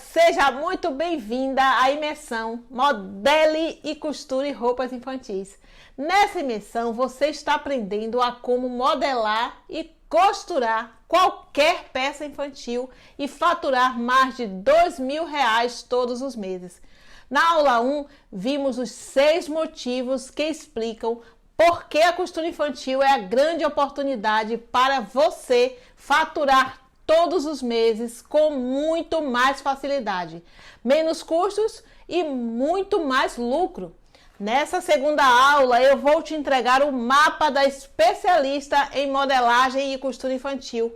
seja muito bem-vinda à imersão Modele e Costure Roupas Infantis. Nessa imersão você está aprendendo a como modelar e costurar qualquer peça infantil e faturar mais de R$ 2.000 todos os meses. Na aula 1, vimos os 6 motivos que explicam por que a costura infantil é a grande oportunidade para você faturar todos os meses com muito mais facilidade, menos custos e muito mais lucro. Nessa segunda aula eu vou te entregar o mapa da especialista em modelagem e costura infantil.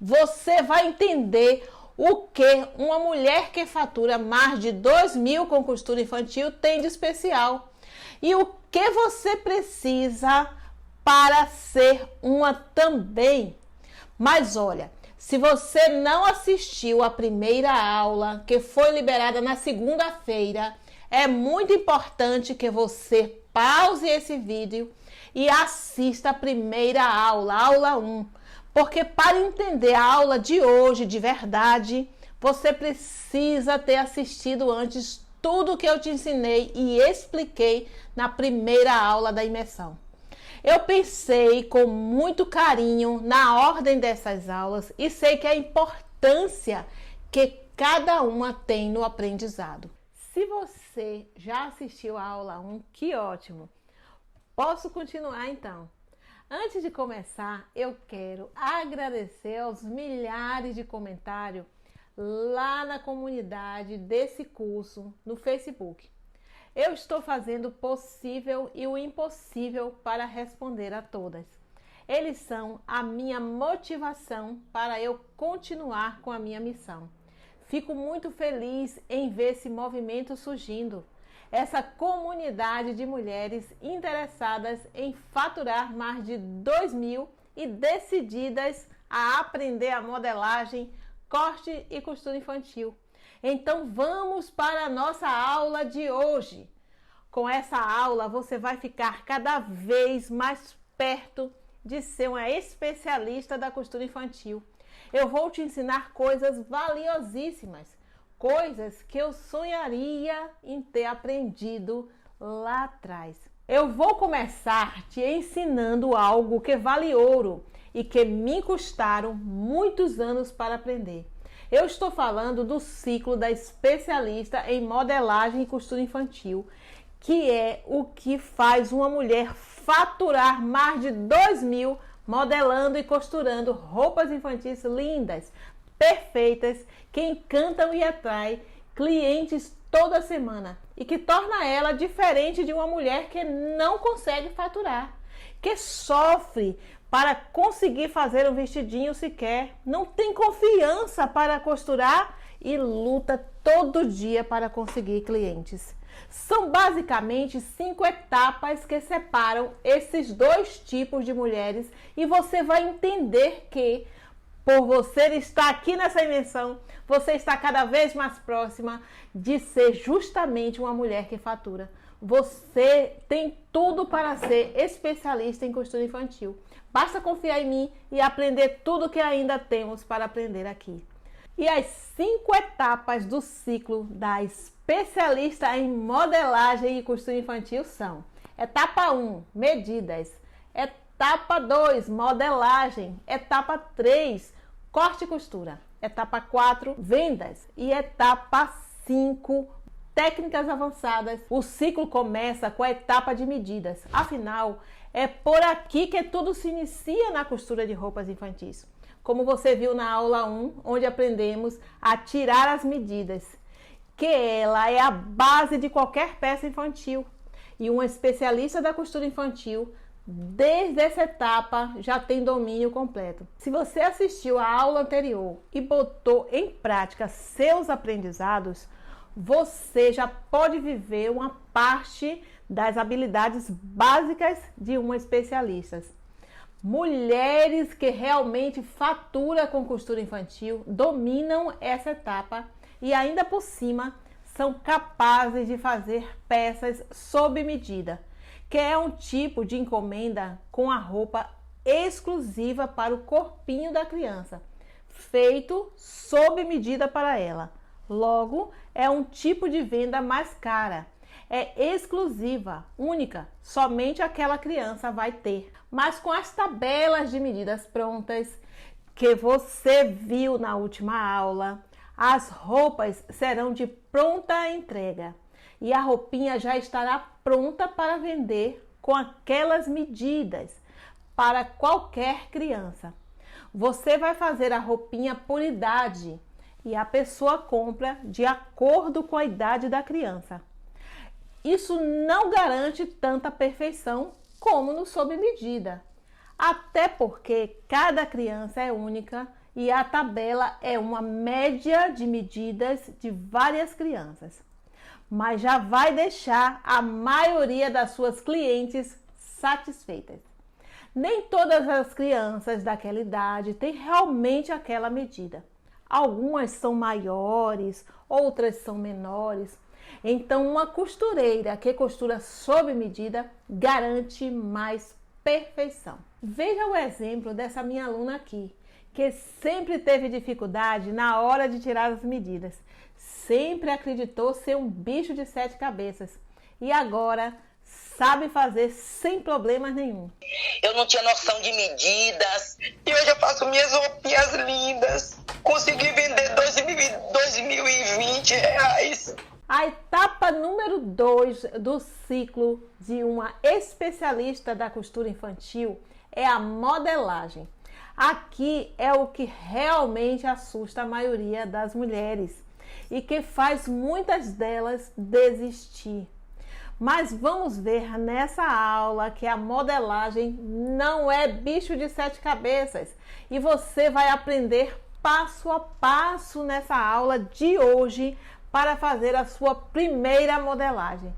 Você vai entender o que uma mulher que fatura mais de 2.000 com costura infantil tem de especial e o que você precisa para ser uma também. Mas olha, se você não assistiu a primeira aula, que foi liberada na segunda-feira, é muito importante que você pause esse vídeo e assista a primeira aula, aula 1. Porque para entender a aula de hoje de verdade, você precisa ter assistido antes tudo que eu te ensinei e expliquei na primeira aula da imersão. Eu pensei com muito carinho na ordem dessas aulas e sei que a importância que cada uma tem no aprendizado. Se você já assistiu a aula 1, que ótimo! Posso continuar então? Antes de começar, eu quero agradecer aos milhares de comentários lá na comunidade desse curso no Facebook. Eu estou fazendo o possível e o impossível para responder a todas. Eles são a minha motivação para eu continuar com a minha missão. Fico muito feliz em ver esse movimento surgindo, essa comunidade de mulheres interessadas em faturar mais de 2.000 e decididas a aprender a modelagem, corte e costura infantil. Então vamos para a nossa aula de hoje. Com essa aula você vai ficar cada vez mais perto de ser uma especialista da costura infantil. Eu vou te ensinar coisas valiosíssimas, coisas que eu sonharia em ter aprendido lá atrás. Eu vou começar te ensinando algo que vale ouro e que me custaram muitos anos para aprender. Eu estou falando do ciclo da especialista em modelagem e costura infantil, que é o que faz uma mulher faturar mais de 2.000 modelando e costurando roupas infantis lindas, perfeitas, que encantam e atraem clientes toda semana e que torna ela diferente de uma mulher que não consegue faturar, que sofre para conseguir fazer um vestidinho sequer, não tem confiança para costurar e luta todo dia para conseguir clientes. São basicamente 5 etapas que separam esses dois tipos de mulheres e você vai entender que, por você estar aqui nessa imersão, você está cada vez mais próxima de ser justamente uma mulher que fatura. Você tem tudo para ser especialista em costura infantil. Basta confiar em mim e aprender tudo que ainda temos para aprender aqui. E as 5 etapas do ciclo da especialista em modelagem e costura infantil são: etapa 1, medidas; etapa 2, modelagem; etapa 3, corte e costura; etapa 4, vendas; e etapa 5, técnicas avançadas. O ciclo começa com a etapa de medidas. Afinal, é por aqui que tudo se inicia na costura de roupas infantis. Como você viu na aula 1, onde aprendemos a tirar as medidas, que ela é a base de qualquer peça infantil. E uma especialista da costura infantil, desde essa etapa, já tem domínio completo. Se você assistiu à aula anterior e botou em prática seus aprendizados, você já pode viver uma parte das habilidades básicas de uma especialista. Mulheres que realmente faturam com costura infantil dominam essa etapa e ainda por cima são capazes de fazer peças sob medida, que é um tipo de encomenda com a roupa exclusiva para o corpinho da criança, feito sob medida para ela. Logo, é um tipo de venda mais cara. É exclusiva, única, somente aquela criança vai ter. Mas com as tabelas de medidas prontas que você viu na última aula, as roupas serão de pronta entrega e a roupinha já estará pronta para vender com aquelas medidas para qualquer criança. Você vai fazer a roupinha por idade e a pessoa compra de acordo com a idade da criança. Isso não garante tanta perfeição como no sob medida, até porque cada criança é única e a tabela é uma média de medidas de várias crianças. Mas já vai deixar a maioria das suas clientes satisfeitas. Nem todas as crianças daquela idade têm realmente aquela medida. Algumas são maiores, outras são menores. Então, uma costureira que costura sob medida garante mais perfeição. Veja o exemplo dessa minha aluna aqui, que sempre teve dificuldade na hora de tirar as medidas. Sempre acreditou ser um bicho de 7 cabeças e agora sabe fazer sem problemas nenhum. Eu não tinha noção de medidas e hoje eu faço minhas roupinhas lindas. Consegui vender R$2.020. A etapa número 2 do ciclo de uma especialista da costura infantil é a modelagem. Aqui é o que realmente assusta a maioria das mulheres e que faz muitas delas desistir. Mas vamos ver nessa aula que a modelagem não é bicho de 7 cabeças e você vai aprender passo a passo nessa aula de hoje para fazer a sua primeira modelagem.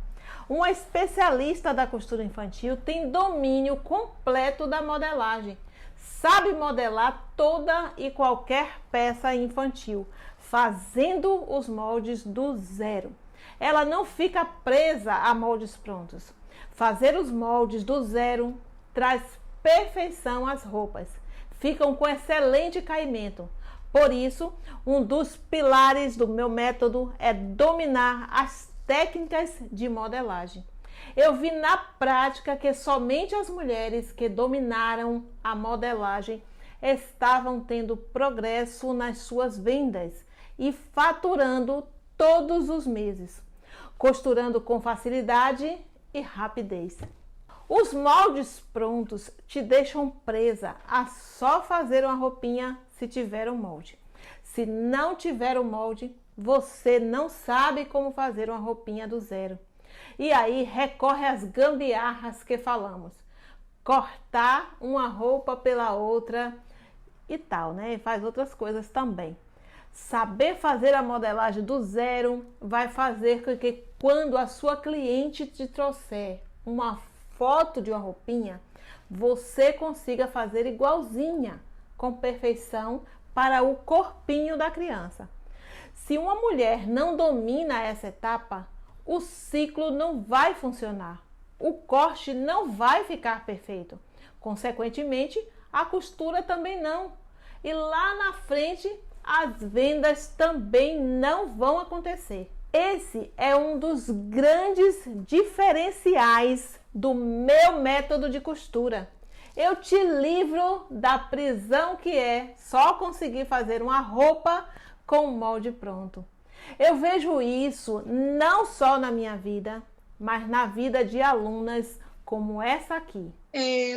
Uma especialista da costura infantil tem domínio completo da modelagem. Sabe modelar toda e qualquer peça infantil, fazendo os moldes do zero. Ela não fica presa a moldes prontos. Fazer os moldes do zero traz perfeição às roupas. Ficam com excelente caimento. Por isso, um dos pilares do meu método é dominar as técnicas de modelagem. Eu vi na prática que somente as mulheres que dominaram a modelagem estavam tendo progresso nas suas vendas e faturando todos os meses, costurando com facilidade e rapidez. Os moldes prontos te deixam presa a só fazer uma roupinha se tiver um molde. Se não tiver o molde, você não sabe como fazer uma roupinha do zero. E aí recorre às gambiarras que falamos. Cortar uma roupa pela outra e tal, né? E faz outras coisas também. Saber fazer a modelagem do zero vai fazer com que quando a sua cliente te trouxer uma foto de uma roupinha, você consiga fazer igualzinha, com perfeição, para o corpinho da criança. Se uma mulher não domina essa etapa, o ciclo não vai funcionar. O corte não vai ficar perfeito. Consequentemente, a costura também não. E lá na frente, as vendas também não vão acontecer. Esse é um dos grandes diferenciais do meu método de costura. Eu te livro da prisão que é só conseguir fazer uma roupa com o molde pronto. Eu vejo isso não só na minha vida, mas na vida de alunas como essa aqui.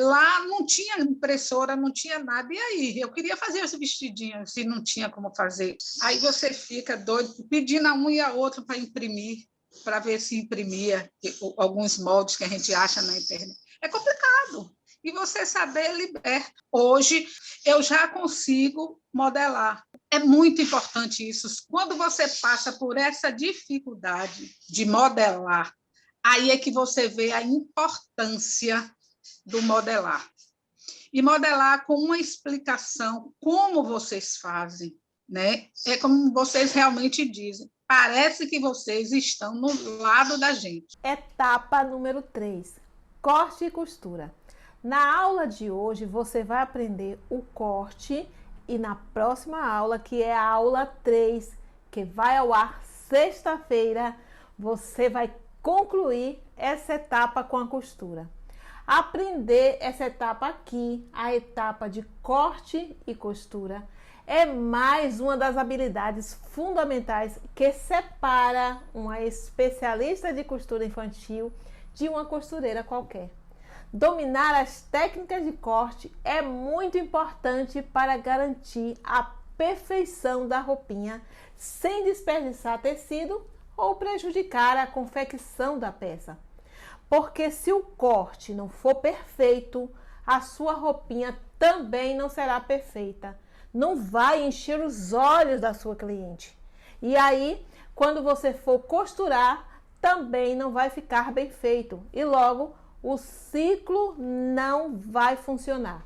Lá não tinha impressora, não tinha nada. E aí? Eu queria fazer esse vestidinho, se não tinha como fazer. Aí você fica doido, pedindo a um e a outro para imprimir, para ver se imprimia alguns moldes que a gente acha na internet. É complicado. E você saber liberto. Hoje, eu já consigo modelar. É muito importante isso. Quando você passa por essa dificuldade de modelar, aí é que você vê a importância do modelar. E modelar com uma explicação, como vocês fazem, né? É como vocês realmente dizem. Parece que vocês estão no lado da gente. Etapa número 3. Corte e costura. Na aula de hoje, você vai aprender o corte e na próxima aula, que é a aula 3, que vai ao ar sexta-feira, você vai concluir essa etapa com a costura. Aprender essa etapa aqui, a etapa de corte e costura, é mais uma das habilidades fundamentais que separa uma especialista de costura infantil de uma costureira qualquer. Dominar as técnicas de corte é muito importante para garantir a perfeição da roupinha sem desperdiçar tecido ou prejudicar a confecção da peça. Porque se o corte não for perfeito, a sua roupinha também não será perfeita. Não vai encher os olhos da sua cliente. E aí, quando você for costurar, também não vai ficar bem feito. E logo, o ciclo não vai funcionar.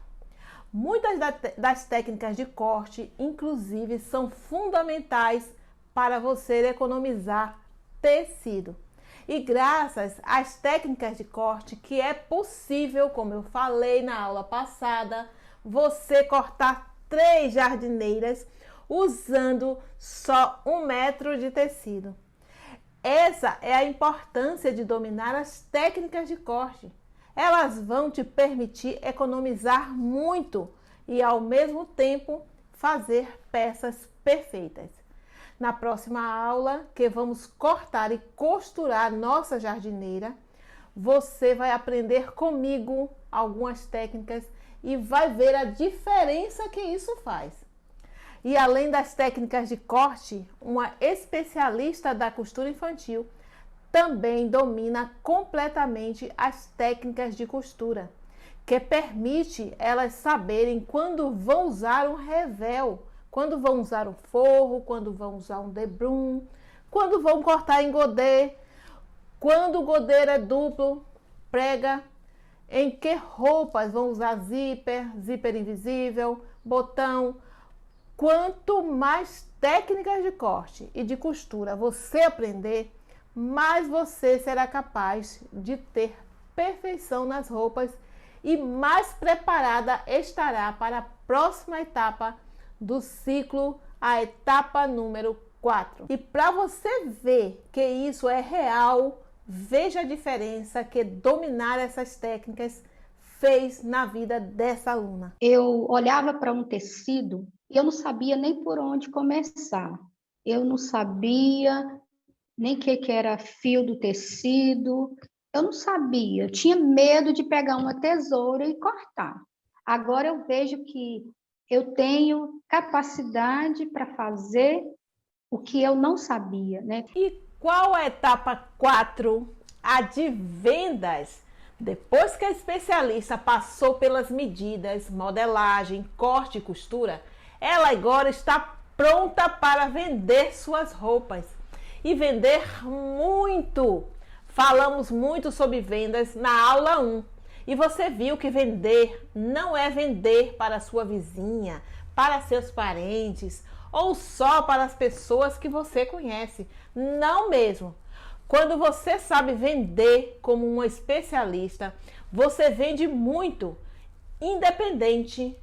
Muitas das técnicas de corte, inclusive, são fundamentais para você economizar tecido. E graças às técnicas de corte que é possível, como eu falei na aula passada, você cortar 3 jardineiras usando só 1 metro de tecido. Essa é a importância de dominar as técnicas de corte. Elas vão te permitir economizar muito e, ao mesmo tempo, fazer peças perfeitas. Na próxima aula, que vamos cortar e costurar nossa jardineira, você vai aprender comigo algumas técnicas e vai ver a diferença que isso faz. E além das técnicas de corte, uma especialista da costura infantil também domina completamente as técnicas de costura, que permite elas saberem quando vão usar um revel, quando vão usar um forro, quando vão usar um debrum, quando vão cortar em godê, quando o godê é duplo, prega, em que roupas vão usar zíper invisível, botão. Quanto mais técnicas de corte e de costura você aprender, mais você será capaz de ter perfeição nas roupas e mais preparada estará para a próxima etapa do ciclo, a etapa número 4. E para você ver que isso é real, veja a diferença que dominar essas técnicas fez na vida dessa aluna. Eu olhava para um tecido e eu não sabia nem por onde começar. Eu não sabia nem o que era fio do tecido. Eu não sabia. Eu tinha medo de pegar uma tesoura e cortar. Agora eu vejo que eu tenho capacidade para fazer o que eu não sabia, né? E qual a etapa 4? A de vendas. Depois que a especialista passou pelas medidas, modelagem, corte e costura, ela agora está pronta para vender suas roupas. E vender muito. Falamos muito sobre vendas na aula 1. E você viu que vender não é vender para a sua vizinha, para seus parentes ou só para as pessoas que você conhece. Não mesmo. Quando você sabe vender como uma especialista, você vende muito, independente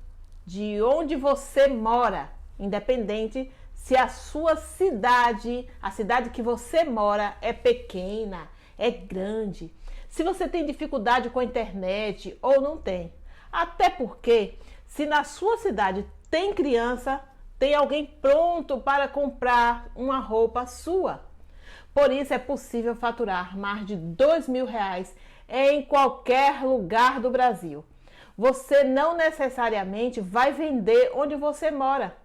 de onde você mora, independente se a sua cidade, a cidade que você mora é pequena, é grande, se você tem dificuldade com a internet ou não tem. Até porque, se na sua cidade tem criança, tem alguém pronto para comprar uma roupa sua. Por isso é possível faturar mais de R$2.000 em qualquer lugar do Brasil. Você não necessariamente vai vender onde você mora.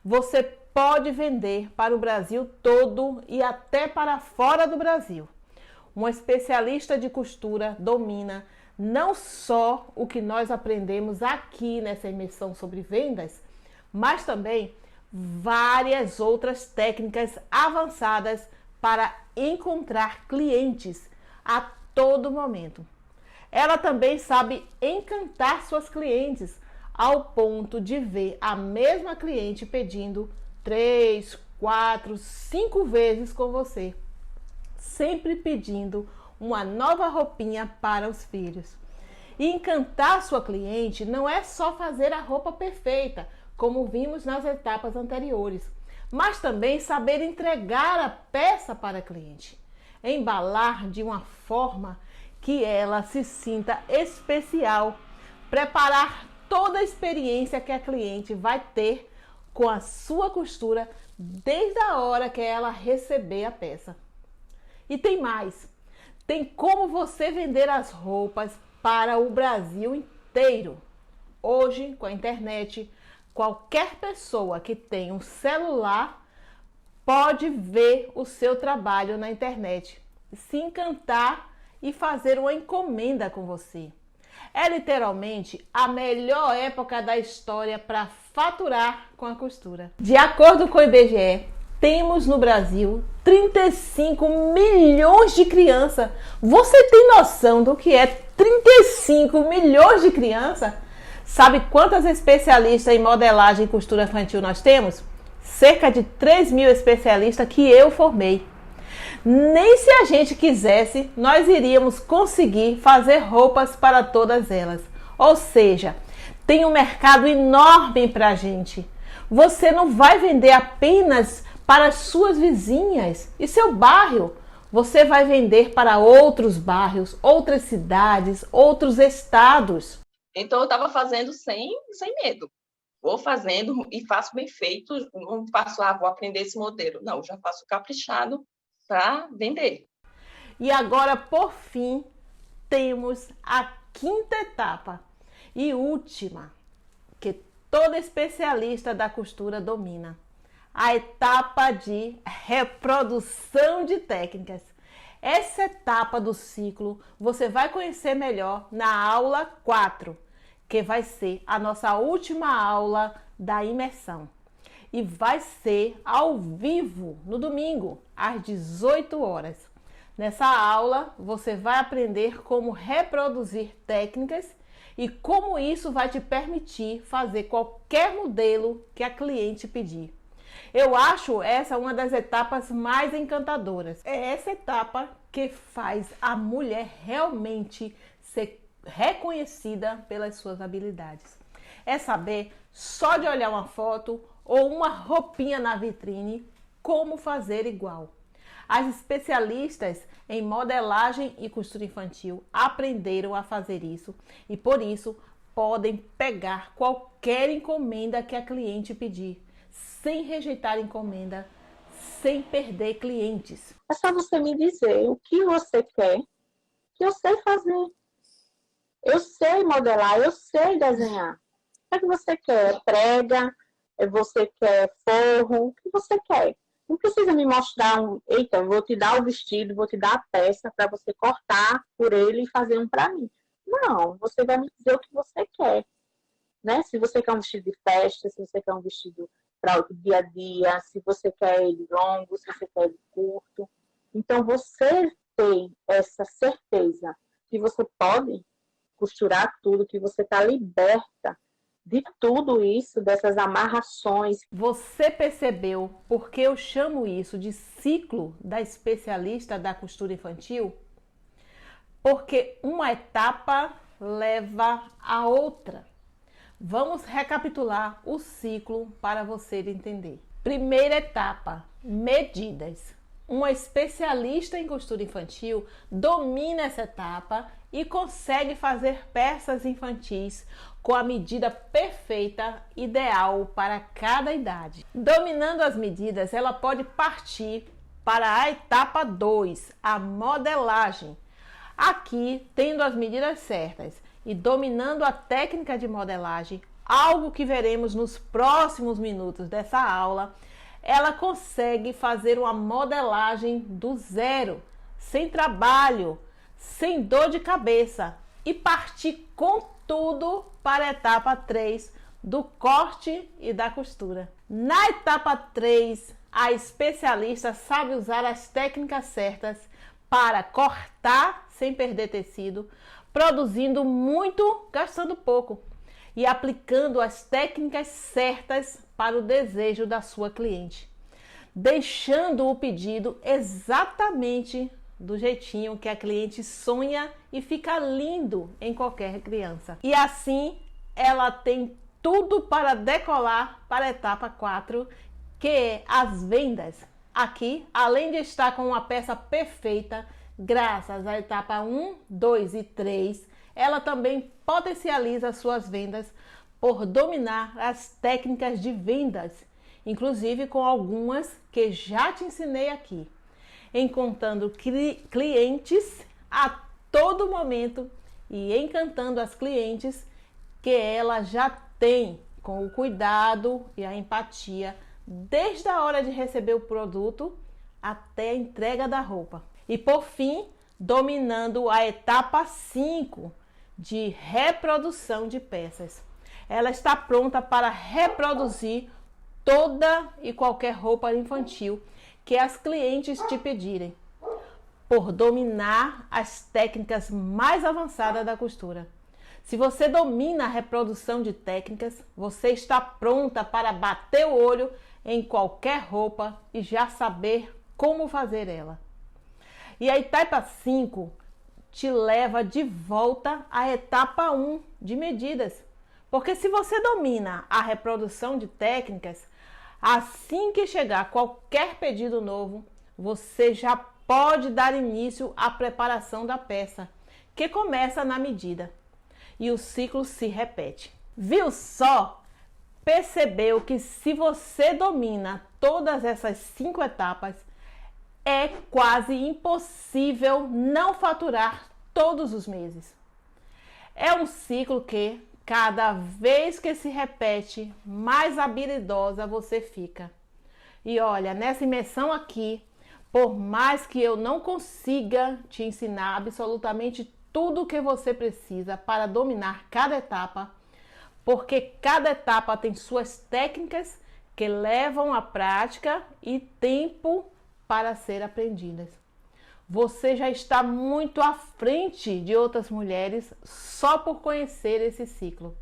Você pode vender para o Brasil todo e até para fora do Brasil. Uma especialista de costura domina não só o que nós aprendemos aqui nessa imersão sobre vendas, mas também várias outras técnicas avançadas para encontrar clientes a todo momento. Ela também sabe encantar suas clientes ao ponto de ver a mesma cliente pedindo 3, 4, 5 vezes com você, sempre pedindo uma nova roupinha para os filhos. E encantar sua cliente não é só fazer a roupa perfeita, como vimos nas etapas anteriores, mas também saber entregar a peça para a cliente, embalar de uma forma que ela se sinta especial, preparar toda a experiência que a cliente vai ter com a sua costura desde a hora que ela receber a peça. E tem mais, tem como você vender as roupas para o Brasil inteiro. Hoje, com a internet, qualquer pessoa que tem um celular pode ver o seu trabalho na internet, se encantar e fazer uma encomenda com você. É literalmente a melhor época da história para faturar com a costura. De acordo com o IBGE, temos no Brasil 35 milhões de crianças. Você tem noção do que é 35 milhões de crianças? Sabe quantas especialistas em modelagem e costura infantil nós temos? Cerca de 3.000 especialistas que eu formei. Nem se a gente quisesse, nós iríamos conseguir fazer roupas para todas elas. Ou seja, tem um mercado enorme para a gente. Você não vai vender apenas para as suas vizinhas e seu bairro. Você vai vender para outros bairros, outras cidades, outros estados. Então, eu estava fazendo sem medo. Vou fazendo e faço bem feito. Não faço, vou aprender esse modelo. Não, já faço caprichado para vender. E agora, por fim, temos a quinta etapa e última, que todo especialista da costura domina. A etapa de reprodução de técnicas. Essa etapa do ciclo você vai conhecer melhor na aula 4, que vai ser a nossa última aula da imersão. E vai ser ao vivo no domingo, às 18 horas. Nessa aula, você vai aprender como reproduzir técnicas e como isso vai te permitir fazer qualquer modelo que a cliente pedir. Eu acho essa uma das etapas mais encantadoras. É essa etapa que faz a mulher realmente ser reconhecida pelas suas habilidades. É saber, só de olhar uma foto ou uma roupinha na vitrine, como fazer igual. As especialistas em modelagem e costura infantil aprenderam a fazer isso e por isso podem pegar qualquer encomenda que a cliente pedir, sem rejeitar encomenda, sem perder clientes. É só você me dizer o que você quer, que eu sei fazer. Eu sei modelar, eu sei desenhar. O que você quer? Prega? Você quer forro? O que você quer? Não precisa me mostrar eita, vou te dar o vestido, vou te dar a peça para você cortar por ele e fazer um para mim. Não, você vai me dizer o que você quer. Né? Se você quer um vestido de festa, se você quer um vestido para o dia a dia, se você quer ele longo, se você quer ele curto. Então, você tem essa certeza que você pode costurar tudo, que você está liberta de tudo isso, dessas amarrações. Você percebeu por que eu chamo isso de ciclo da especialista da costura infantil? Porque uma etapa leva a outra. Vamos recapitular o ciclo para você entender. Primeira etapa, medidas. Uma especialista em costura infantil domina essa etapa e consegue fazer peças infantis com a medida perfeita, ideal para cada idade. Dominando as medidas, ela pode partir para a etapa 2, a modelagem. Aqui, tendo as medidas certas e dominando a técnica de modelagem, algo que veremos nos próximos minutos dessa aula, ela consegue fazer uma modelagem do zero, sem trabalho, sem dor de cabeça e partir com tudo para a etapa 3 do corte e da costura. Na etapa 3, a especialista sabe usar as técnicas certas para cortar sem perder tecido, produzindo muito, gastando pouco e aplicando as técnicas certas para o desejo da sua cliente, deixando o pedido exatamente do jeitinho que a cliente sonha e fica lindo em qualquer criança. E assim ela tem tudo para decolar para a etapa 4, que é as vendas. Aqui, além de estar com uma peça perfeita, graças à etapa 1, 2 e 3, ela também potencializa suas vendas por dominar as técnicas de vendas, inclusive com algumas que já te ensinei aqui, encontrando clientes a todo momento e encantando as clientes que ela já tem com o cuidado e a empatia desde a hora de receber o produto até a entrega da roupa. E por fim, dominando a etapa 5 de reprodução de peças. Ela está pronta para reproduzir toda e qualquer roupa infantil que as clientes te pedirem, por dominar as técnicas mais avançadas da costura. Se você domina a reprodução de técnicas, você está pronta para bater o olho em qualquer roupa e já saber como fazer ela. E a etapa 5 te leva de volta à etapa 1 de medidas. Porque se você domina a reprodução de técnicas, assim que chegar qualquer pedido novo, você já pode dar início à preparação da peça, que começa na medida. E o ciclo se repete. Viu só? Percebeu que se você domina todas essas 5 etapas, é quase impossível não faturar todos os meses. É um ciclo que, cada vez que se repete, mais habilidosa você fica. E olha, nessa imersão aqui, por mais que eu não consiga te ensinar absolutamente tudo o que você precisa para dominar cada etapa, porque cada etapa tem suas técnicas que levam à prática e tempo para ser aprendidas. Você já está muito à frente de outras mulheres só por conhecer esse ciclo.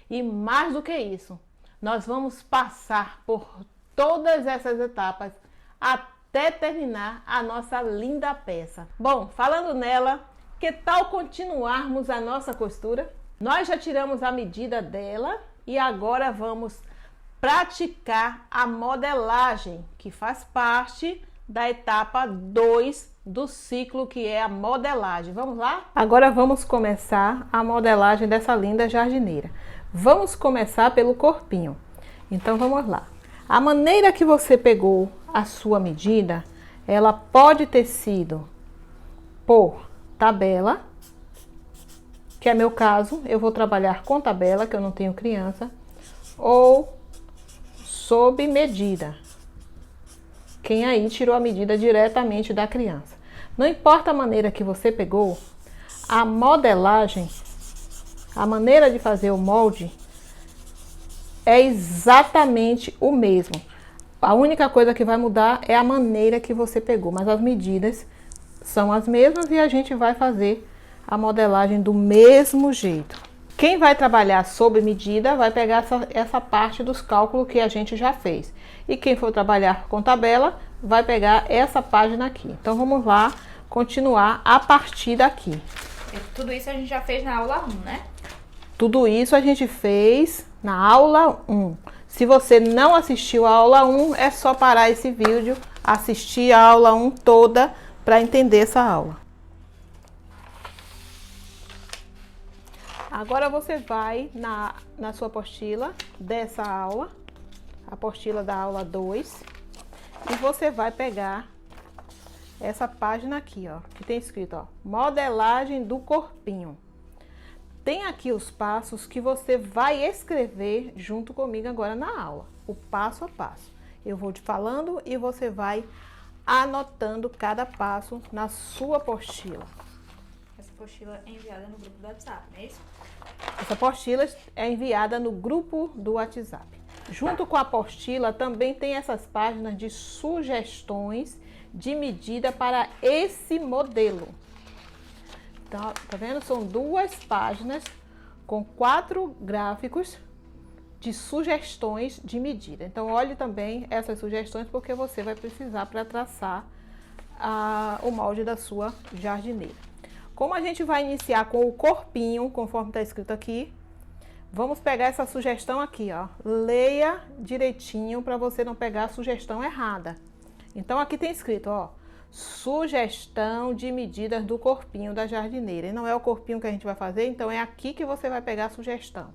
E mais do que isso, nós vamos passar por todas essas etapas até terminar a nossa linda peça. Bom, falando nela, que tal continuarmos a nossa costura? Nós já tiramos a medida dela e agora vamos praticar a modelagem, que faz parte da etapa 2 do ciclo, que é a modelagem. Vamos lá? Agora vamos começar a modelagem dessa linda jardineira. Vamos começar pelo corpinho. Então vamos lá. A maneira que você pegou a sua medida, ela pode ter sido por tabela, que é meu caso, eu vou trabalhar com tabela, que eu não tenho criança, ou sob medida. Quem aí tirou a medida diretamente da criança. Não importa a maneira que você pegou, a modelagem, a maneira de fazer o molde é exatamente o mesmo. A única coisa que vai mudar é a maneira que você pegou, mas as medidas são as mesmas e a gente vai fazer a modelagem do mesmo jeito. Quem vai trabalhar sob medida vai pegar essa parte dos cálculos que a gente já fez. E quem for trabalhar com tabela vai pegar essa página aqui. Então vamos lá continuar a partir daqui. Tudo isso a gente já fez na aula 1, né? Tudo isso a gente fez na aula 1. Se você não assistiu a aula 1, é só parar esse vídeo, assistir a aula 1 toda para entender essa aula. Agora você vai na sua apostila dessa aula, a apostila da aula 2, e você vai pegar essa página aqui, ó, que tem escrito, ó, modelagem do corpinho. Tem aqui os passos que você vai escrever junto comigo agora na aula, o passo a passo. Eu vou te falando e você vai anotando cada passo na sua apostila. Essa apostila é enviada no grupo do WhatsApp, não é isso? Essa apostila é enviada no grupo do WhatsApp. Junto com a apostila também tem essas páginas de sugestões de medida para esse modelo. Então, tá vendo? São 2 páginas com 4 gráficos de sugestões de medida. Então, olhe também essas sugestões porque você vai precisar para traçar o molde da sua jardineira. Como a gente vai iniciar com o corpinho, conforme está escrito aqui, Vamos pegar essa sugestão aqui, ó. Leia direitinho para você não pegar a sugestão errada. Então, aqui tem escrito, ó. Sugestão de medidas do corpinho da jardineira. E não é o corpinho que a gente vai fazer, então é aqui que você vai pegar a sugestão.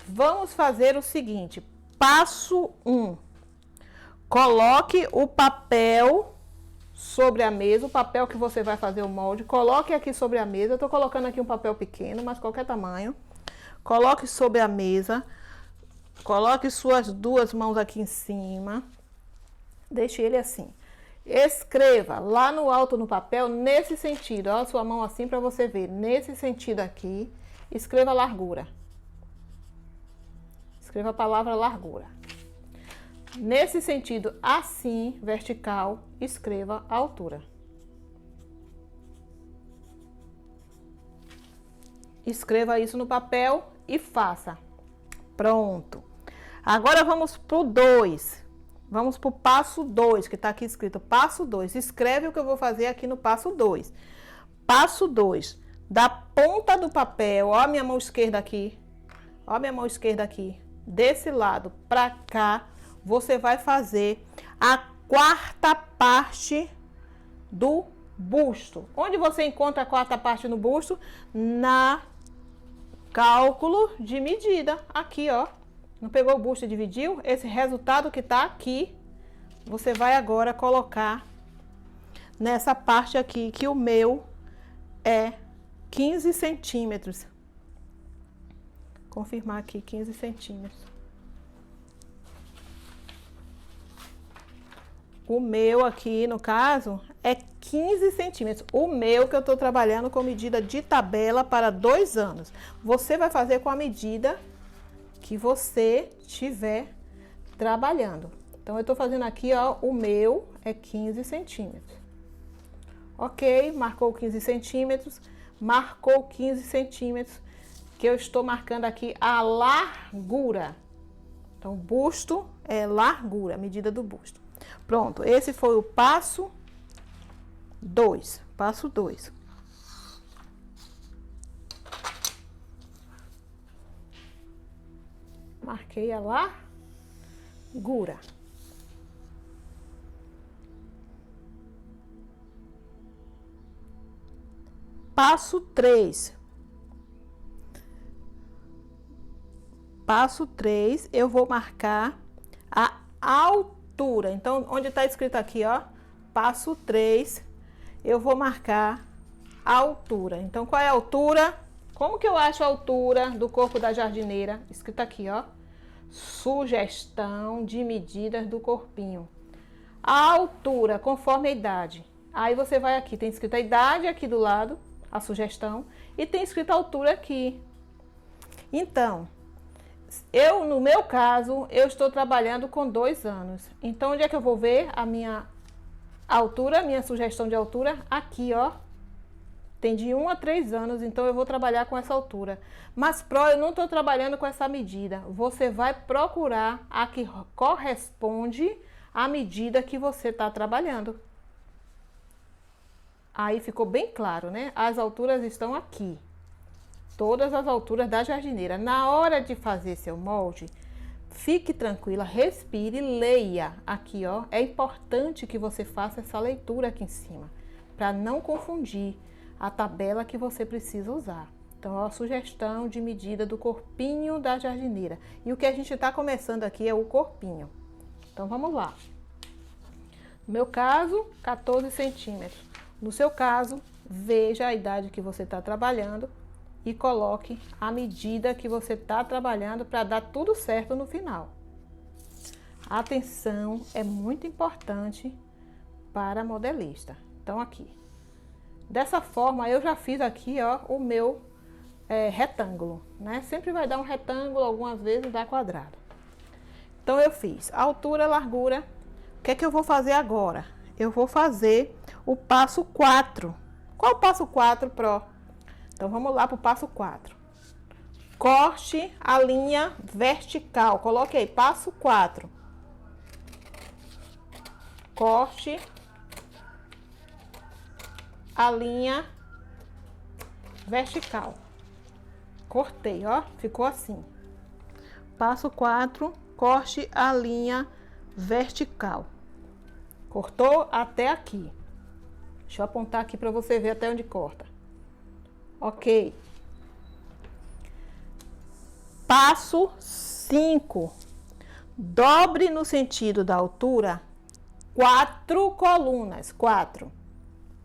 Vamos fazer o seguinte. Passo 1. Coloque o papel sobre a mesa, o papel que você vai fazer o molde. Coloque aqui sobre a mesa. Eu tô colocando aqui um papel pequeno, mas qualquer tamanho. Coloque sobre a mesa. Coloque suas duas mãos aqui em cima. Deixe ele assim. Escreva lá no alto no papel, nesse sentido. Ó, sua mão assim para você ver. Nesse sentido aqui. Escreva largura. Escreva a palavra largura. Nesse sentido assim, vertical, escreva a altura. Escreva isso no papel e faça. Pronto. Agora vamos pro 2. Vamos pro passo 2, que tá aqui escrito passo 2. Escreve o que eu vou fazer aqui no passo 2. Passo 2. Da ponta do papel, ó a minha mão esquerda aqui. Ó a minha mão esquerda aqui. Desse lado pra cá, você vai fazer a quarta parte do busto. Onde você encontra a quarta parte no busto? Na cálculo de medida. Aqui, ó. Não pegou o busto e dividiu? Esse resultado que tá aqui, você vai agora colocar nessa parte aqui, que o meu é 15 centímetros. Confirmar aqui, 15 centímetros. O meu aqui, no caso, é 15 centímetros. O meu que eu tô trabalhando com medida de tabela para 2 anos. Você vai fazer com a medida que você estiver trabalhando. Então, eu tô fazendo aqui, ó, o meu é 15 centímetros. Ok, marcou 15 centímetros, marcou 15 centímetros, que eu estou marcando aqui a largura. Então, busto é largura, a medida do busto. Pronto, esse foi o passo 2. Passo 2. Marquei a largura. Passo 3. Passo 3, eu vou marcar a altura. Então, onde está escrito aqui, ó, passo 3, eu vou marcar a altura. Então, qual é a altura? Como que eu acho a altura do corpo da jardineira? Escrito aqui, ó, sugestão de medidas do corpinho. A altura, conforme a idade. Aí você vai aqui, tem escrito a idade aqui do lado, a sugestão, e tem escrito a altura aqui. Então, no meu caso, eu estou trabalhando com 2 anos. Então, onde é que eu vou ver a minha altura, a minha sugestão de altura? Aqui, ó. Tem de 1 a 3 anos, então eu vou trabalhar com essa altura. Mas eu não estou trabalhando com essa medida. Você vai procurar a que corresponde à medida que você está trabalhando. Aí ficou bem claro, né? As alturas estão aqui. Todas as alturas da jardineira. Na hora de fazer seu molde, fique tranquila, respire, leia aqui, ó. É importante que você faça essa leitura aqui em cima, para não confundir a tabela que você precisa usar. Então, ó, a sugestão de medida do corpinho da jardineira. E o que a gente está começando aqui é o corpinho. Então, vamos lá. No meu caso, 14 centímetros. No seu caso, veja a idade que você está trabalhando e coloque a medida que você está trabalhando para dar tudo certo no final. Atenção, é muito importante para modelista. Então, aqui. Dessa forma, eu já fiz aqui, ó, o meu retângulo, né? Sempre vai dar um retângulo, algumas vezes dá quadrado. Então, eu fiz a altura, a largura. O que é que eu vou fazer agora? Eu vou fazer o passo 4. Qual o passo 4, Pro? Então, vamos lá para o passo 4. Corte a linha vertical. Coloque aí, passo 4. Corte a linha vertical. cortei, ó, ficou assim. Passo 4, corte a linha vertical. Cortou até aqui. Deixa eu apontar aqui para você ver até onde corta. Ok. Passo 5. Dobre no sentido da altura 4 colunas. 4.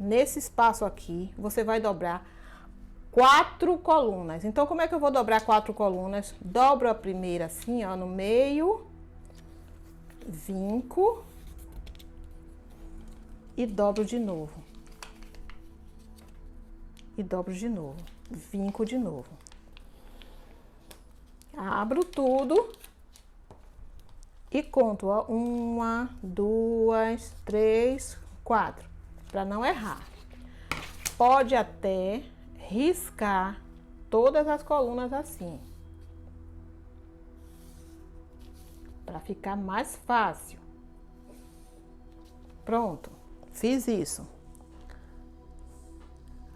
Nesse espaço aqui, você vai dobrar 4 colunas. Então, como é que eu vou dobrar 4 colunas? Dobro a primeira assim, ó, no meio. Vinco. E dobro de novo. E dobro de novo. Vinco de novo. Abro tudo. E conto, ó. 1, 2, 3, 4. Para não errar. Pode até riscar todas as colunas assim. Para ficar mais fácil. Pronto. Fiz isso.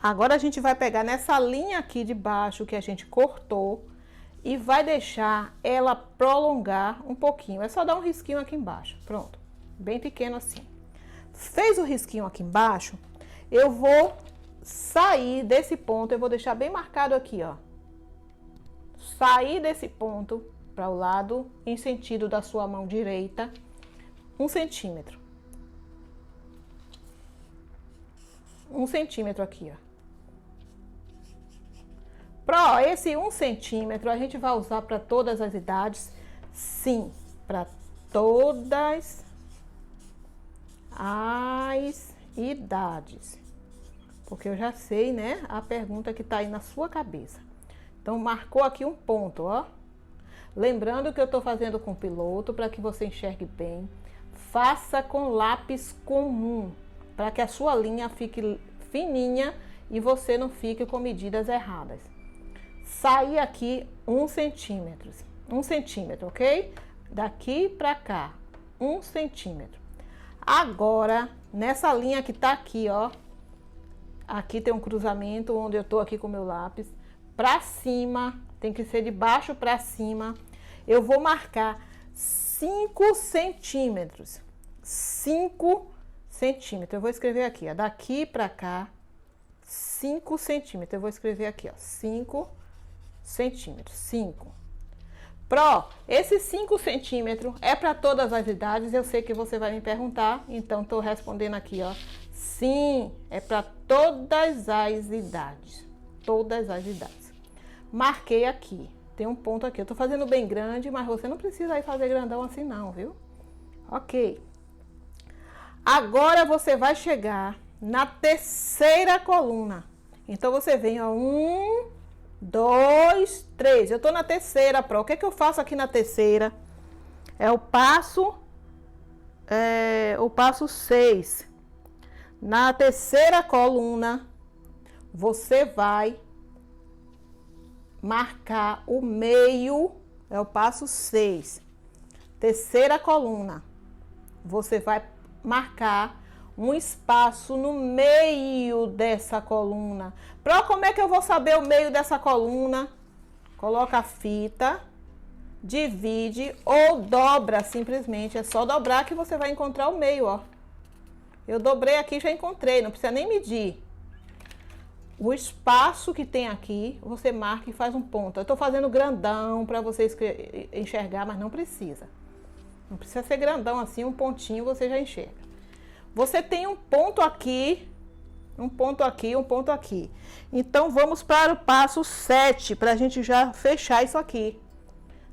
Agora a gente vai pegar nessa linha aqui de baixo que a gente cortou e vai deixar ela prolongar um pouquinho. É só dar um risquinho aqui embaixo. Pronto. Bem pequeno assim. Fez o risquinho aqui embaixo, eu vou sair desse ponto, eu vou deixar bem marcado aqui, ó. Sair desse ponto para o lado em sentido da sua mão direita, 1 centímetro. 1 centímetro aqui, ó. Esse 1 centímetro a gente vai usar para todas as idades? Sim, para todas as idades. Porque eu já sei, né, a pergunta que tá aí na sua cabeça. Então, marcou aqui um ponto, ó. Lembrando que eu tô fazendo com piloto para que você enxergue bem. Faça com lápis comum, para que a sua linha fique fininha e você não fique com medidas erradas. Sair aqui 1 centímetro. 1 centímetro, ok? Daqui para cá, 1 centímetro. Agora, nessa linha que tá aqui, ó. Aqui tem um cruzamento onde eu tô aqui com o meu lápis. Pra cima, tem que ser de baixo pra cima. Eu vou marcar 5 centímetros. 5 centímetros. Eu vou escrever aqui, ó. Daqui pra cá, 5 centímetros. Eu vou escrever aqui, ó. 5 centímetros. 5. Esse 5 centímetros é para todas as idades. Eu sei que você vai me perguntar, então tô respondendo aqui, ó. Sim, é para todas as idades. Todas as idades. Marquei aqui. Tem um ponto aqui. Eu tô fazendo bem grande, mas você não precisa ir fazer grandão assim não, viu? Ok. Agora você vai chegar na terceira coluna. Então você vem, ó. 1, 2, 3. Eu tô na terceira, O que que eu faço aqui na terceira? É o passo 6. Na terceira coluna, você vai marcar o meio, é o passo 6. Terceira coluna, você vai marcar um espaço no meio dessa coluna. Como é que eu vou saber o meio dessa coluna? Coloca a fita, divide ou dobra simplesmente. É só dobrar que você vai encontrar o meio, ó. Eu dobrei aqui, já encontrei, não precisa nem medir. O espaço que tem aqui, você marca e faz um ponto. Eu tô fazendo grandão para você enxergar, mas não precisa. Não precisa ser grandão assim, um pontinho você já enxerga. Você tem um ponto aqui, um ponto aqui, um ponto aqui. Então, vamos para o passo 7, para a gente já fechar isso aqui,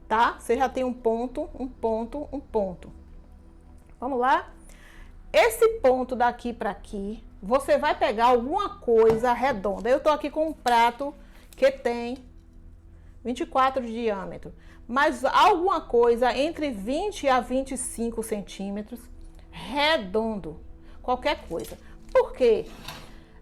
tá? Você já tem um ponto, um ponto, um ponto. Vamos lá? Esse ponto daqui para aqui, você vai pegar alguma coisa redonda. Eu tô aqui com um prato que tem 24 de diâmetro, mas alguma coisa entre 20 a 25 centímetros, redondo, qualquer coisa. Por quê?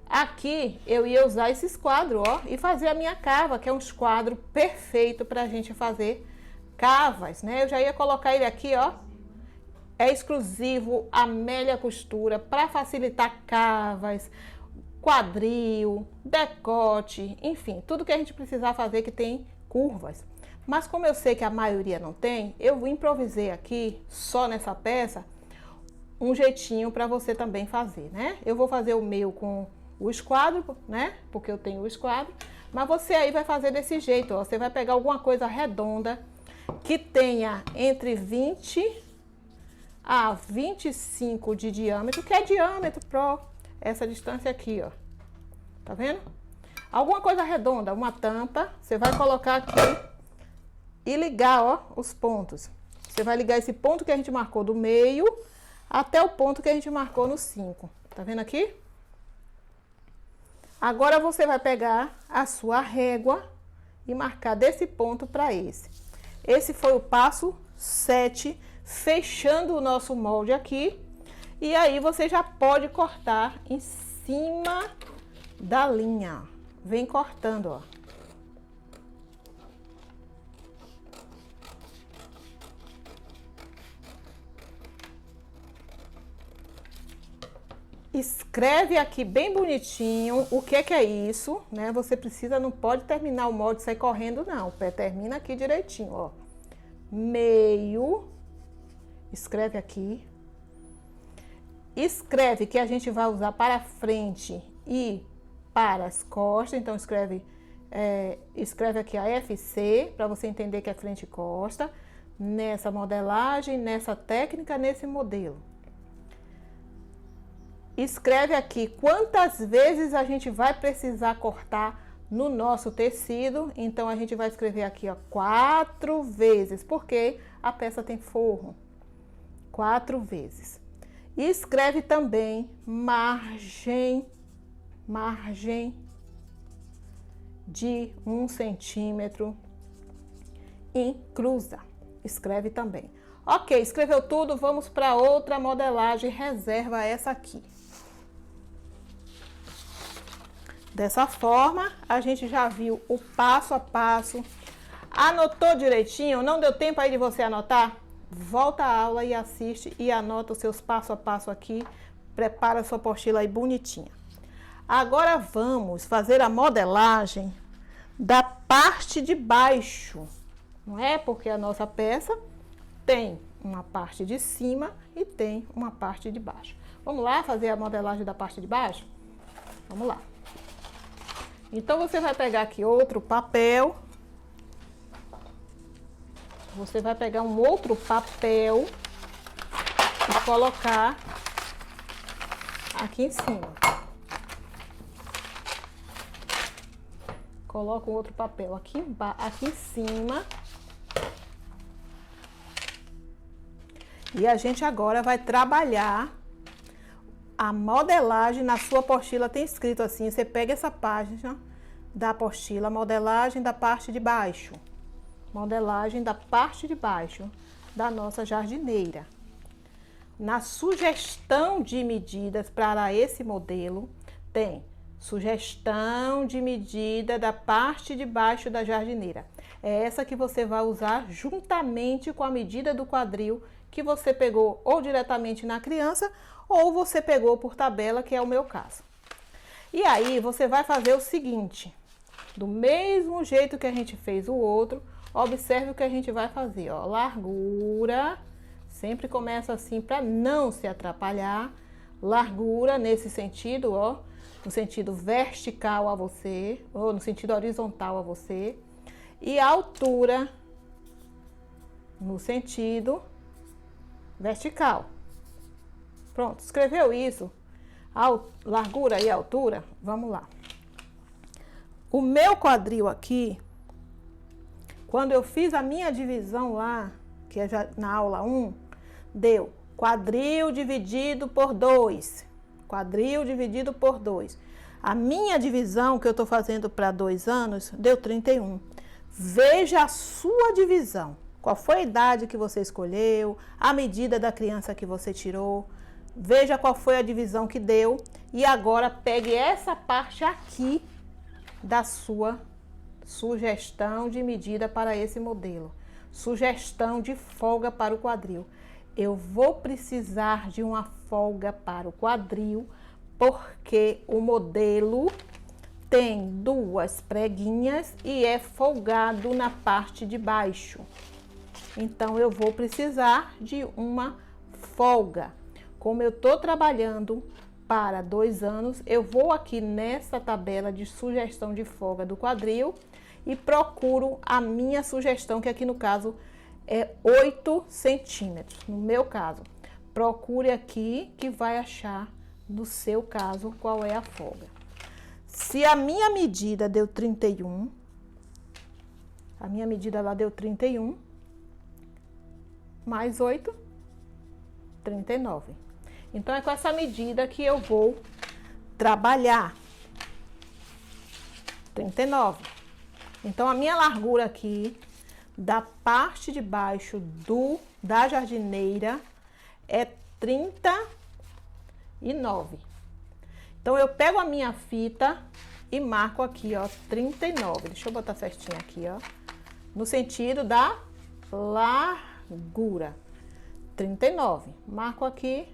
Aqui eu ia usar esse esquadro, ó, e fazer a minha cava, que é um esquadro perfeito pra gente fazer cavas, né? Eu já ia colocar ele aqui, ó. É exclusivo Amélia Costura para facilitar cavas. quadril, decote, enfim, tudo que a gente precisar fazer que tem curvas. Mas como eu sei que a maioria não tem, eu improvisei aqui, só nessa peça, um jeitinho para você também fazer, né? Eu vou fazer o meu com o esquadro, né? Porque eu tenho o esquadro. Mas você aí vai fazer desse jeito, ó. Você vai pegar alguma coisa redonda que tenha entre 20 a 25 de diâmetro, que é diâmetro pro essa distância aqui, ó. Tá vendo? Alguma coisa redonda, uma tampa, você vai colocar aqui e ligar, ó, os pontos. Você vai ligar esse ponto que a gente marcou do meio até o ponto que a gente marcou no 5. Tá vendo aqui? Agora você vai pegar a sua régua e marcar desse ponto para esse. Esse foi o passo 7, fechando o nosso molde aqui. E aí você já pode cortar em cima da linha. Vem cortando, ó. Escreve aqui bem bonitinho o que é isso, né? Você precisa, não pode terminar o molde e sair correndo, não. Termina aqui direitinho, ó. Meio. Escreve aqui. Escreve que a gente vai usar para frente e para as costas. Então, escreve aqui a FC, para você entender que é frente e costa. Nessa modelagem, nessa técnica, nesse modelo. Escreve aqui quantas vezes a gente vai precisar cortar no nosso tecido. Então, a gente vai escrever aqui, ó, 4 vezes, porque a peça tem forro. 4 vezes. E escreve também margem de 1 centímetro em cruza. Escreve também. Ok, escreveu tudo, vamos para outra modelagem, reserva essa aqui. Dessa forma, a gente já viu o passo a passo. Anotou direitinho? Não deu tempo aí de você anotar? Volta à aula e assiste e anota os seus passo a passo aqui. Prepara a sua apostila aí bonitinha. Agora vamos fazer a modelagem da parte de baixo. Não é? Porque a nossa peça tem uma parte de cima e tem uma parte de baixo. Vamos lá fazer a modelagem da parte de baixo? Vamos lá. Então, você vai pegar aqui outro papel. Você vai pegar um outro papel e colocar aqui em cima. Coloca um outro papel aqui em cima. E a gente agora vai trabalhar a modelagem. Na sua apostila tem escrito assim, você pega essa página da apostila, modelagem da parte de baixo. Modelagem da parte de baixo da nossa jardineira. Na sugestão de medidas para esse modelo, tem sugestão de medida da parte de baixo da jardineira. É essa que você vai usar juntamente com a medida do quadril que você pegou ou diretamente na criança ou você pegou por tabela, que é o meu caso. E aí você vai fazer o seguinte, do mesmo jeito que a gente fez o outro, observe o que a gente vai fazer, ó, largura, sempre começa assim para não se atrapalhar, largura nesse sentido, ó, no sentido vertical a você, ou no sentido horizontal a você, e altura no sentido vertical. Pronto, escreveu isso, largura e altura, vamos lá. O meu quadril aqui, quando eu fiz a minha divisão lá, que é já na aula 1, deu quadril dividido por 2. Quadril dividido por 2. A minha divisão que eu estou fazendo para 2 anos deu 31. Veja a sua divisão. Qual foi a idade que você escolheu, a medida da criança que você tirou. Veja qual foi a divisão que deu. E agora pegue essa parte aqui da sua sugestão de medida para esse modelo. Sugestão de folga para o quadril. Eu vou precisar de uma folga para o quadril porque o modelo tem 2 preguinhas e é folgado na parte de baixo. Então, eu vou precisar de uma folga. Como eu tô trabalhando para 2 anos, eu vou aqui nessa tabela de sugestão de folga do quadril e procuro a minha sugestão, que aqui no caso é 8 centímetros. No meu caso, procure aqui que vai achar no seu caso qual é a folga. Se a minha medida deu 31, a minha medida lá deu 31, mais 8, 39. Então, é com essa medida que eu vou trabalhar. 39. Então, a minha largura aqui, da parte de baixo da jardineira, é 39. Então, eu pego a minha fita e marco aqui, ó, 39. Deixa eu botar certinho aqui, ó. No sentido da largura. 39. Marco aqui.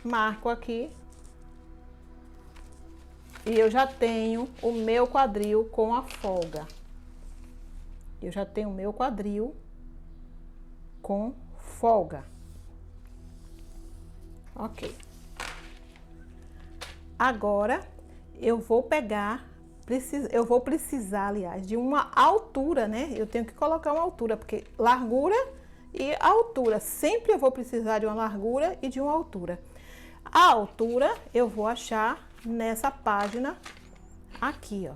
Marco aqui. E eu já tenho o meu quadril com a folga. Eu já tenho o meu quadril com folga. Ok. Agora, eu vou precisar, aliás, de uma altura, né? Eu tenho que colocar uma altura, porque largura e altura. Sempre eu vou precisar de uma largura e de uma altura. A altura eu vou achar nessa página aqui, ó.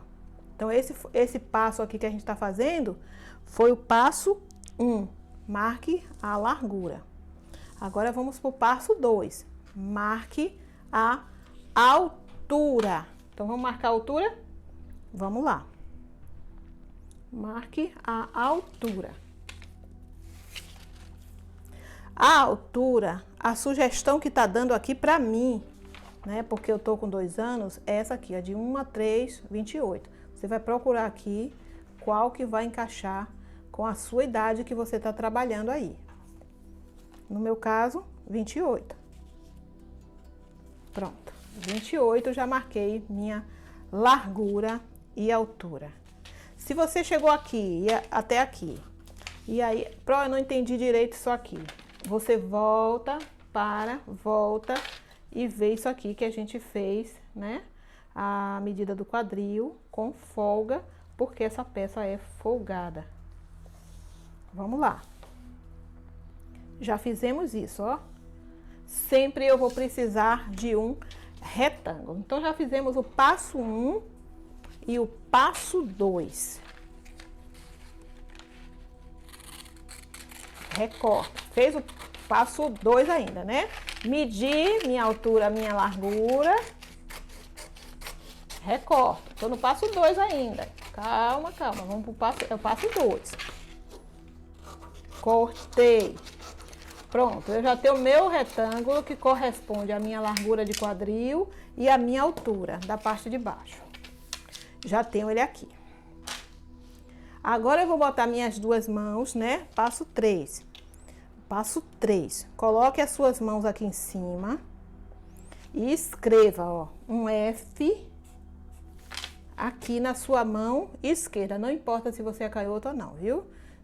Então, esse passo aqui que a gente tá fazendo foi o passo 1. Marque a largura. Agora, vamos pro passo 2. Marque a altura. Então, vamos marcar a altura? Vamos lá. Marque a altura. A altura, a sugestão que tá dando aqui pra mim, né? Porque eu tô com 2 anos, é essa aqui, ó, de 1 a 3, 28. Você vai procurar aqui qual que vai encaixar com a sua idade que você tá trabalhando aí. No meu caso, 28. Pronto. 28, eu já marquei minha largura e altura. Se você chegou aqui, até aqui, e aí, eu não entendi direito isso aqui, você volta e vê isso aqui que a gente fez, né? A medida do quadril com folga, porque essa peça é folgada. Vamos lá. Já fizemos isso, ó. Sempre eu vou precisar de um retângulo. Então, já fizemos o passo 1 e o passo 2. Recorta. Fez o passo 2 ainda, né? Medir minha altura, minha largura. Recorta. Tô no passo 2 ainda. Calma, calma. Vamos pro passo 2. Cortei. Pronto, eu já tenho o meu retângulo que corresponde à minha largura de quadril e à minha altura da parte de baixo. Já tenho ele aqui. Agora eu vou botar minhas 2 mãos, né? Passo 3. Passo 3. Coloque as suas mãos aqui em cima e escreva, ó, um F aqui na sua mão esquerda. Não importa se você é canhota ou não, viu?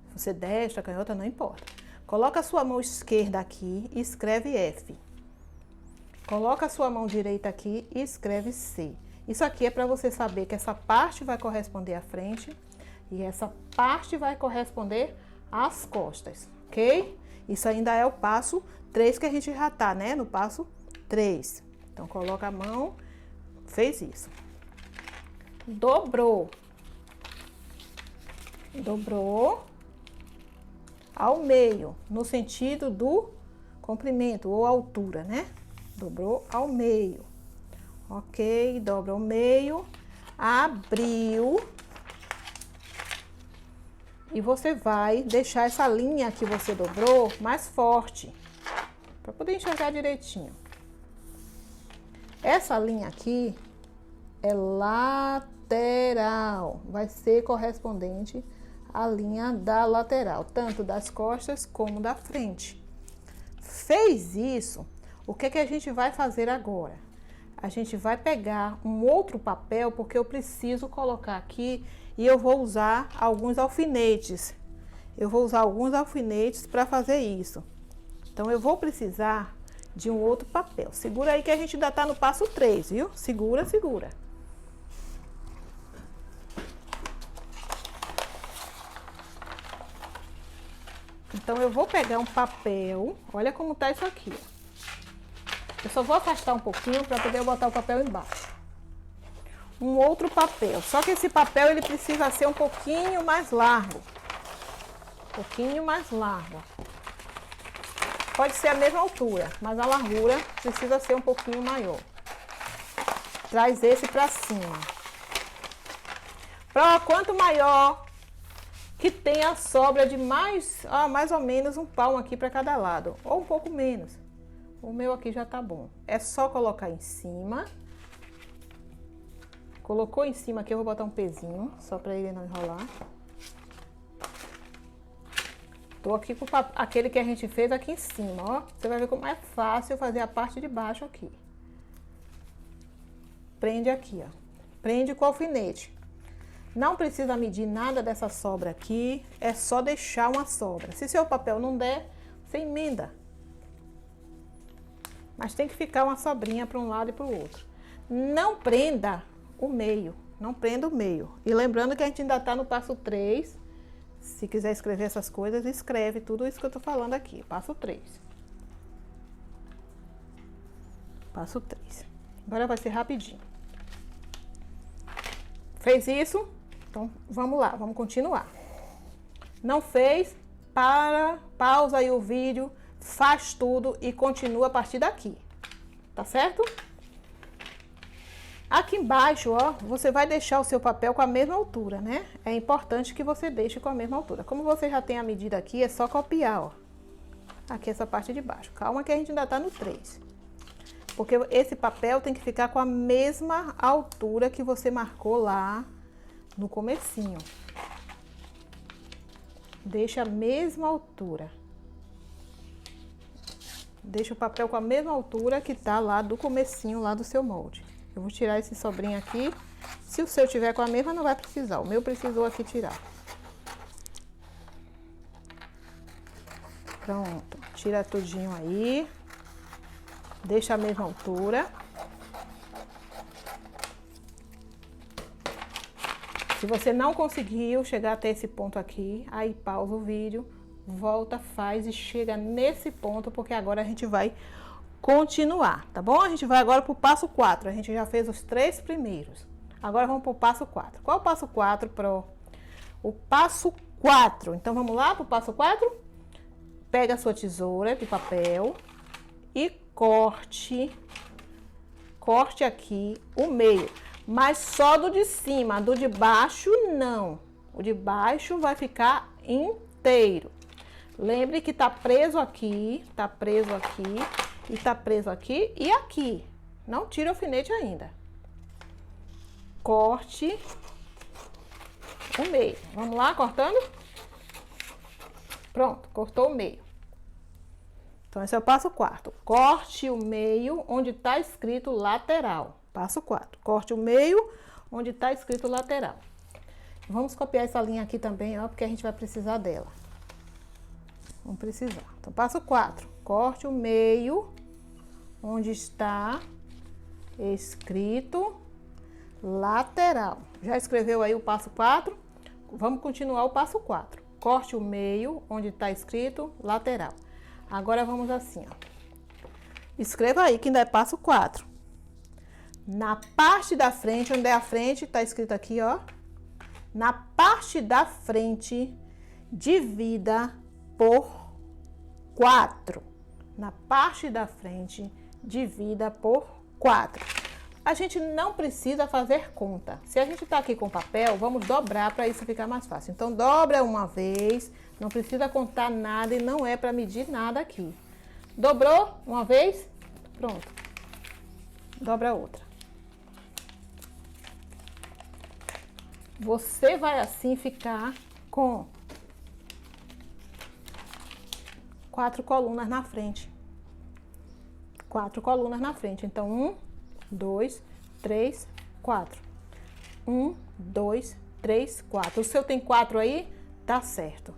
Se você é destra, canhota, não importa. Coloca a sua mão esquerda aqui e escreve F. Coloca a sua mão direita aqui e escreve C. Isso aqui é para você saber que essa parte vai corresponder à frente e essa parte vai corresponder às costas, ok? Isso ainda é o passo 3 que a gente já tá, né? No passo 3. Então, coloca a mão, fez isso. Dobrou. Dobrou ao meio, no sentido do comprimento ou altura, né? Dobrou ao meio. Ok, dobra ao meio, abriu. E você vai deixar essa linha que você dobrou mais forte, para poder enxergar direitinho. Essa linha aqui é lateral, vai ser correspondente à linha da lateral, tanto das costas como da frente. Fez isso, O que a gente vai fazer agora? A gente vai pegar um outro papel, porque eu preciso colocar aqui e eu vou usar alguns alfinetes. Eu vou usar alguns alfinetes para fazer isso. Então, eu vou precisar de um outro papel. Segura aí que a gente ainda tá no passo 3, viu? Segura, segura. Então, eu vou pegar um papel. Olha como tá isso aqui, ó. Eu só vou afastar um pouquinho para poder botar o papel embaixo. Um outro papel. Só que esse papel, ele precisa ser um pouquinho mais largo. Um pouquinho mais largo. Pode ser a mesma altura, mas a largura precisa ser um pouquinho maior. Traz esse para cima. Quanto maior, que tenha sobra de mais ou menos um palmo aqui para cada lado. Ou um pouco menos. O meu aqui já tá bom. É só colocar em cima. Colocou em cima aqui, eu vou botar um pezinho, só para ele não enrolar. Tô aqui com aquele que a gente fez aqui em cima, ó. Você vai ver como é fácil fazer a parte de baixo aqui. Prende aqui, ó. Prende com o alfinete. Não precisa medir nada dessa sobra aqui, é só deixar uma sobra. Se seu papel não der, você emenda. Mas tem que ficar uma sobrinha para um lado e para o outro. Não prenda o meio, não prenda o meio. E lembrando que a gente ainda está no passo 3. Se quiser escrever essas coisas, escreve tudo isso que eu tô falando aqui. Passo 3. Passo 3. Agora vai ser rapidinho. Fez isso? Então, vamos lá, vamos continuar. Não fez? Pausa aí o vídeo, faz tudo e continua a partir daqui. Tá certo? Aqui embaixo, ó, você vai deixar o seu papel com a mesma altura, né? É importante que você deixe com a mesma altura. Como você já tem a medida aqui, é só copiar, ó. Aqui essa parte de baixo. Calma que a gente ainda tá no 3. Porque esse papel tem que ficar com a mesma altura que você marcou lá no comecinho. Deixa a mesma altura. Deixa o papel com a mesma altura que tá lá do comecinho, lá do seu molde. Eu vou tirar esse sobrinho aqui. Se o seu tiver com a mesma, não vai precisar. O meu precisou aqui tirar. Pronto. Tira tudinho aí. Deixa a mesma altura. Se você não conseguiu chegar até esse ponto aqui, aí pausa o vídeo, volta, faz e chega nesse ponto, porque agora a gente vai continuar, tá bom? A gente vai agora pro passo 4. A gente já fez os 3 primeiros. Agora vamos pro passo 4. Qual é o passo 4, Pro? O passo 4. Então vamos lá pro passo 4? Pega a sua tesoura de papel e corte aqui o meio, mas só do de cima, do de baixo não. O de baixo vai ficar inteiro. Lembre que tá preso aqui, tá preso aqui. E tá preso aqui e aqui. Não tira o alfinete ainda. Corte o meio. Vamos lá, cortando? Pronto, cortou o meio. Então, esse é o passo 4. Corte o meio onde tá escrito lateral. Passo 4. Corte o meio onde tá escrito lateral. Vamos copiar essa linha aqui também, ó, porque a gente vai precisar dela. Vamos precisar. Então, passo 4. Corte o meio onde está escrito lateral. Já escreveu aí o passo 4? Vamos continuar o passo 4. Corte o meio onde está escrito lateral. Agora vamos assim, ó. Escreva aí que ainda é passo 4. Na parte da frente, onde é a frente, está escrito aqui, ó. Na parte da frente, divida por 4. Na parte da frente, divida por 4. A gente não precisa fazer conta. Se a gente tá aqui com papel, vamos dobrar para isso ficar mais fácil. Então, dobra uma vez, não precisa contar nada e não é para medir nada aqui. Dobrou uma vez, pronto. Dobra outra. Você vai assim ficar com 4 colunas na frente. 4 colunas na frente. Então, 1, 2, 3, 4. 1, 2, 3, 4. O seu tem 4 aí? Tá certo.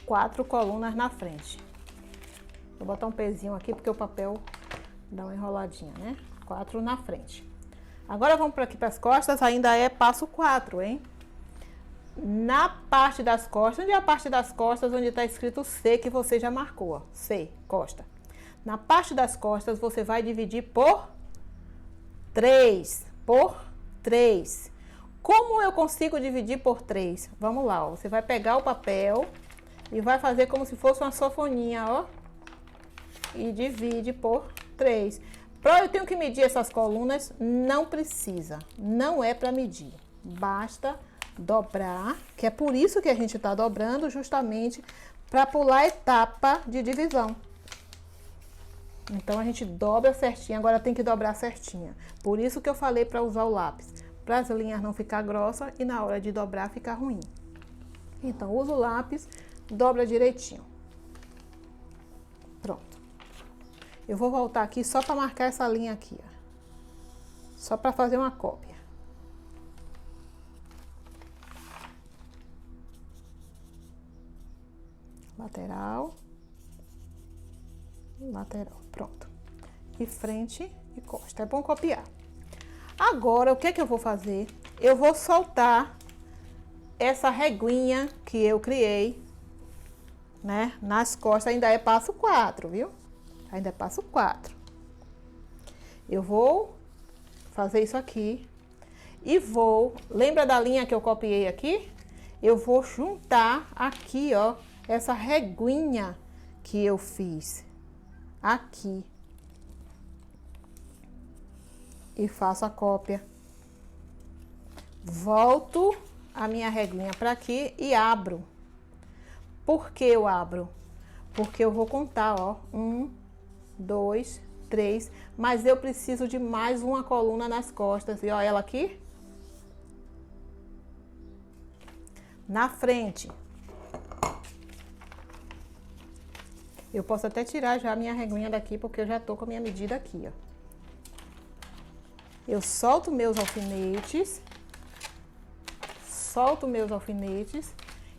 4 colunas na frente. Vou botar um pezinho aqui porque o papel dá uma enroladinha, né? 4 na frente. Agora vamos para aqui para as costas, ainda é passo 4, hein? Na parte das costas, onde é a parte das costas onde está escrito C, que você já marcou, ó. C, costa. Na parte das costas, você vai dividir por 3. Por 3. Como eu consigo dividir por 3? Vamos lá, ó. Você vai pegar o papel e vai fazer como se fosse uma sanfoninha, ó. E divide por 3. Eu tenho que medir essas colunas? Não precisa. Não é para medir. Basta dobrar, que é por isso que a gente está dobrando, justamente para pular a etapa de divisão. Então, a gente dobra certinho, agora tem que dobrar certinha. Por isso que eu falei para usar o lápis, para as linhas não ficar grossa e na hora de dobrar ficar ruim. Então, usa o lápis, dobra direitinho. Pronto. Eu vou voltar aqui só para marcar essa linha aqui, ó. Só para fazer uma cópia. Lateral, lateral, pronto. E frente e costa, é bom copiar. Agora, o que que eu vou fazer? Eu vou soltar essa reguinha que eu criei, né? Nas costas, ainda é passo 4, viu? Ainda é passo 4. Eu vou fazer isso aqui e vou... Lembra da linha que eu copiei aqui? Eu vou juntar aqui, ó, essa reguinha que eu fiz aqui. E faço a cópia. Volto a minha reguinha para aqui e abro. Por que eu abro? Porque eu vou contar, ó, 1, 2, 3, mas eu preciso de mais uma coluna nas costas. E ó, ela aqui. Na frente. Eu posso até tirar já a minha reguinha daqui, porque eu já tô com a minha medida aqui, ó. Eu solto meus alfinetes. Solto meus alfinetes.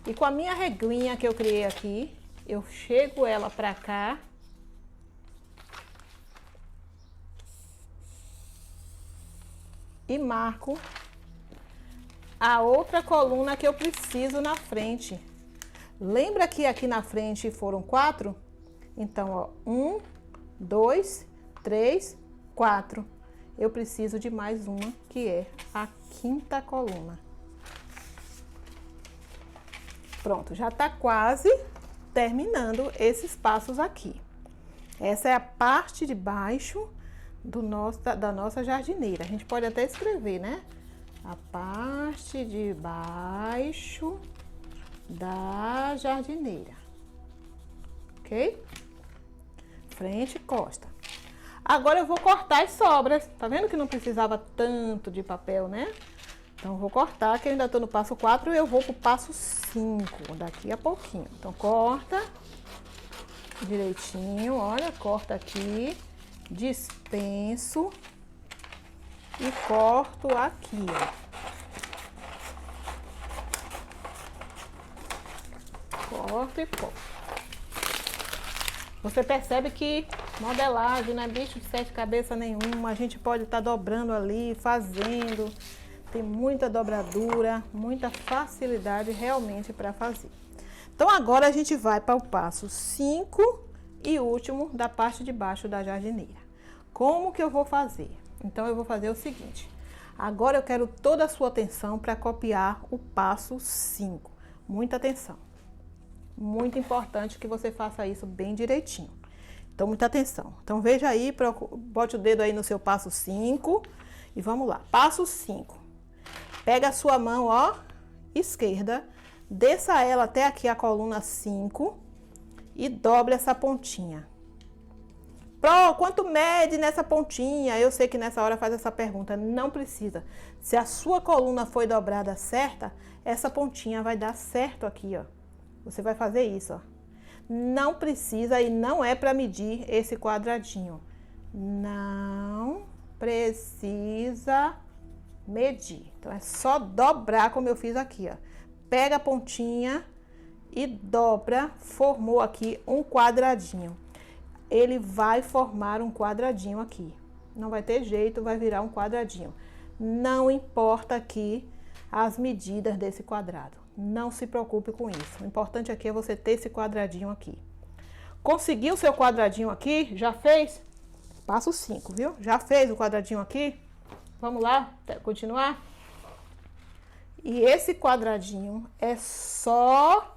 E com a minha reguinha que eu criei aqui, eu chego ela pra cá. E marco a outra coluna que eu preciso na frente. Lembra que aqui na frente foram 4? Então, ó, 1, 2, 3, 4. Eu preciso de mais uma, que é a 5ª coluna. Pronto, já tá quase terminando esses passos aqui. Essa é a parte de baixo da nossa jardineira. A gente pode até escrever, né? A parte de baixo da jardineira. Ok? Frente e costa. Agora eu vou cortar as sobras. Tá vendo que não precisava tanto de papel, né? Então, eu vou cortar, que eu ainda tô no passo 4 e eu vou pro passo 5 daqui a pouquinho. Então, corta direitinho, olha, corta aqui, dispenso e corto aqui, ó. Corto e corto. Você percebe que modelagem não é bicho de 7 cabeças nenhuma. A gente pode estar dobrando ali, fazendo. Tem muita dobradura, muita facilidade realmente para fazer. Então, agora a gente vai para o passo 5 e último da parte de baixo da jardineira. Como que eu vou fazer? Então, eu vou fazer o seguinte. Agora, eu quero toda a sua atenção para copiar o passo 5. Muita atenção. Muito importante que você faça isso bem direitinho. Então, muita atenção. Então, veja aí, bote o dedo aí no seu passo 5 e vamos lá. Passo 5. Pega a sua mão, ó, esquerda, desça ela até aqui a coluna 5 e dobre essa pontinha. Pro, quanto mede nessa pontinha? Eu sei que nessa hora faz essa pergunta, não precisa. Se a sua coluna foi dobrada certa, essa pontinha vai dar certo aqui, ó. Você vai fazer isso, ó. não precisa e não é para medir esse quadradinho. Não precisa medir. Então, é só dobrar como eu fiz aqui, ó. Pega a pontinha e dobra, formou aqui um quadradinho. Ele vai formar um quadradinho aqui. Não vai ter jeito, vai virar um quadradinho. Não importa aqui as medidas desse quadrado. Não se preocupe com isso. O importante aqui é você ter esse quadradinho aqui. Conseguiu o seu quadradinho aqui? Já fez? Passo 5, viu? Já fez o quadradinho aqui? Vamos lá, continuar? E esse quadradinho é só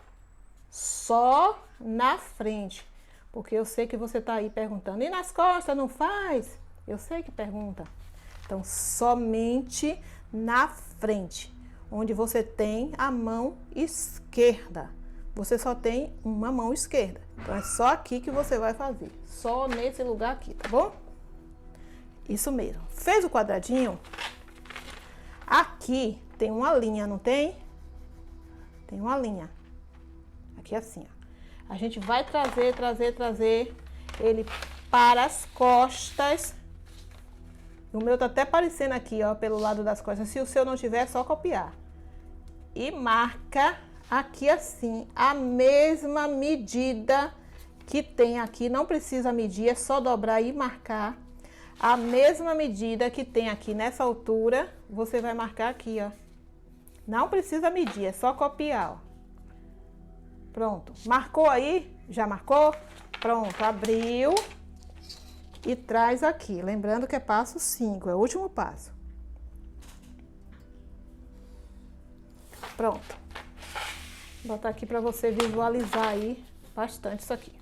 na frente. Porque eu sei que você tá aí perguntando. E nas costas não faz? Eu sei que pergunta. Então, somente na frente, onde você tem a mão esquerda. Você só tem uma mão esquerda. Então, é só aqui que você vai fazer. Só nesse lugar aqui, tá bom? Isso mesmo. Fez o quadradinho? Aqui tem uma linha, não tem? Tem uma linha. Aqui assim, ó. A gente vai trazer ele para as costas. O meu tá até aparecendo aqui, ó, pelo lado das costas. Se o seu não tiver, é só copiar. E marca aqui assim, a mesma medida que tem aqui. Não precisa medir, é só dobrar e marcar. A mesma medida que tem aqui nessa altura, você vai marcar aqui, ó. Não precisa medir, é só copiar, ó. Pronto. Marcou aí? Já marcou? Pronto, abriu. E traz aqui. Lembrando que é passo 5, é o último passo. Pronto. Vou botar aqui para você visualizar aí bastante isso aqui.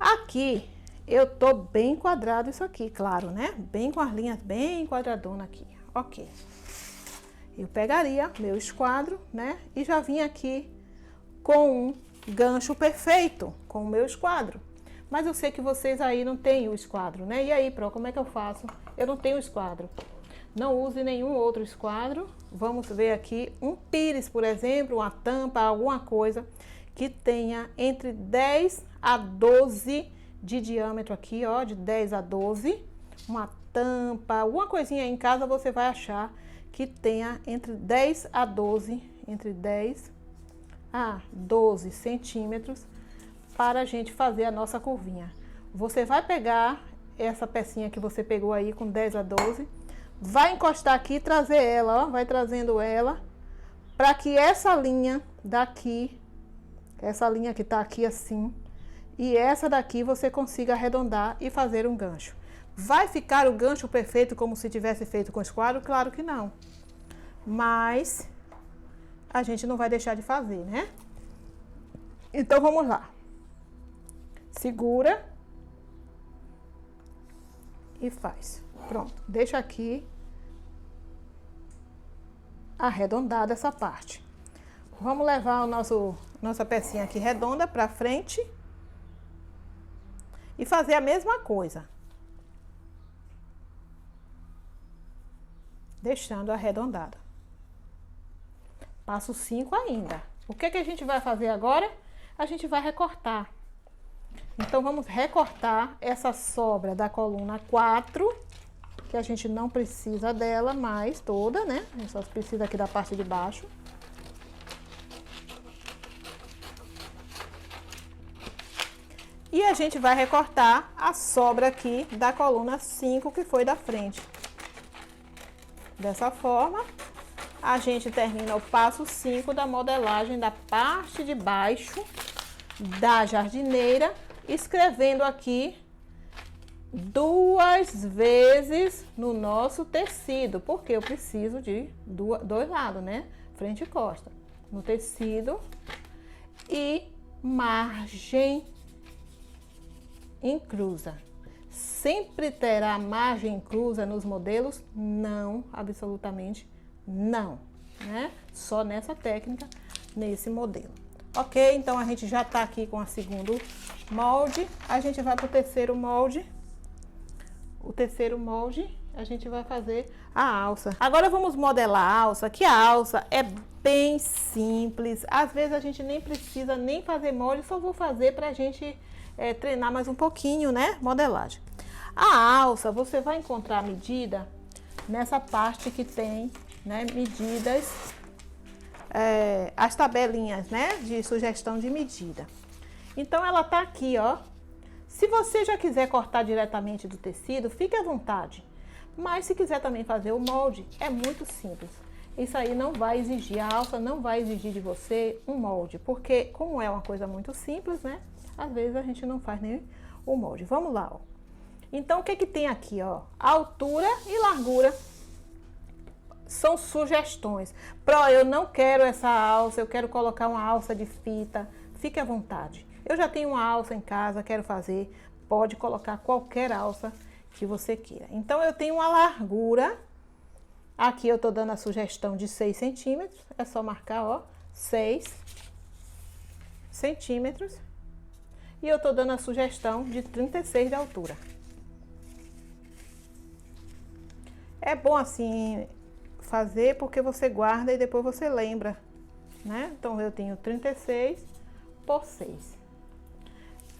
Aqui, eu tô bem quadrado isso aqui, claro, né? Bem com as linhas bem quadradona aqui. Ok. Eu pegaria meu esquadro, né? E já vim aqui com um gancho perfeito com o meu esquadro. Mas eu sei que vocês aí não têm o esquadro, né? E aí, Pro, como é que eu faço? Eu não tenho esquadro. Não use nenhum outro esquadro. Vamos ver aqui um pires, por exemplo, uma tampa, alguma coisa que tenha entre 10 a 12 de diâmetro aqui, ó, de 10 a 12. Uma tampa, alguma coisinha aí em casa você vai achar que tenha entre 10 a 12, entre 10 a 12 centímetros para a gente fazer a nossa curvinha. Você vai pegar essa pecinha que você pegou aí com 10 a 12, vai encostar aqui e trazer ela, ó, vai trazendo ela para que essa linha daqui, essa linha que tá aqui assim, e essa daqui você consiga arredondar e fazer um gancho. Vai ficar o gancho perfeito como se tivesse feito com esquadro? Claro que não. Mas a gente não vai deixar de fazer, né? Então, vamos lá. Segura. E faz. Pronto. Deixa aqui arredondada essa parte. Vamos levar nossa pecinha aqui redonda para frente. E fazer a mesma coisa. Deixando arredondada. Passo 5 ainda. O que que a gente vai fazer agora? A gente vai recortar. Então, vamos recortar essa sobra da coluna 4, que a gente não precisa dela mais toda, né? A gente só precisa aqui da parte de baixo. E a gente vai recortar a sobra aqui da coluna 5, que foi da frente. Dessa forma, a gente termina o passo 5 da modelagem da parte de baixo da jardineira, escrevendo aqui 2 vezes no nosso tecido, porque eu preciso de dois lados, né? Frente e costa. No tecido e margem inclusa. Sempre terá margem inclusa nos modelos? Não, absolutamente não, né? Só nessa técnica, nesse modelo. Ok, então a gente já tá aqui com o segundo molde. A gente vai pro terceiro molde. O terceiro molde, a gente vai fazer a alça. Agora vamos modelar a alça, que a alça é bem simples. Às vezes a gente nem precisa nem fazer molde, só vou fazer pra gente treinar mais um pouquinho, né? Modelagem. A alça, você vai encontrar a medida nessa parte que tem, né, medidas, as tabelinhas, né, de sugestão de medida. Então, ela tá aqui, ó. Se você já quiser cortar diretamente do tecido, fique à vontade. Mas se quiser também fazer o molde, é muito simples. Isso aí não vai exigir, a alça não vai exigir de você um molde, porque como é uma coisa muito simples, né, às vezes a gente não faz nem o molde. Vamos lá, ó. Então, o que que tem aqui, ó? Altura e largura. São sugestões. Pro, eu não quero essa alça, eu quero colocar uma alça de fita. Fique à vontade. Eu já tenho uma alça em casa, quero fazer. Pode colocar qualquer alça que você queira. Então, eu tenho uma largura. Aqui eu tô dando a sugestão de 6 centímetros. É só marcar, ó, 6 centímetros. E eu tô dando a sugestão de 36 de altura. É bom assim fazer porque você guarda e depois você lembra, né? Então, eu tenho 36 por 6.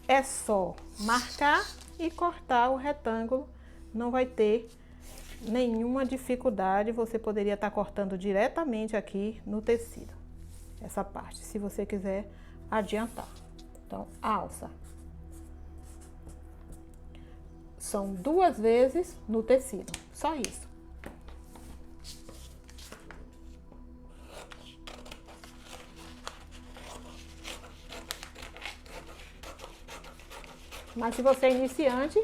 É só marcar e cortar o retângulo, não vai ter nenhuma dificuldade. Você poderia estar cortando diretamente aqui no tecido, essa parte, se você quiser adiantar. Então, alça. São 2 vezes no tecido, só isso. Mas se você é iniciante,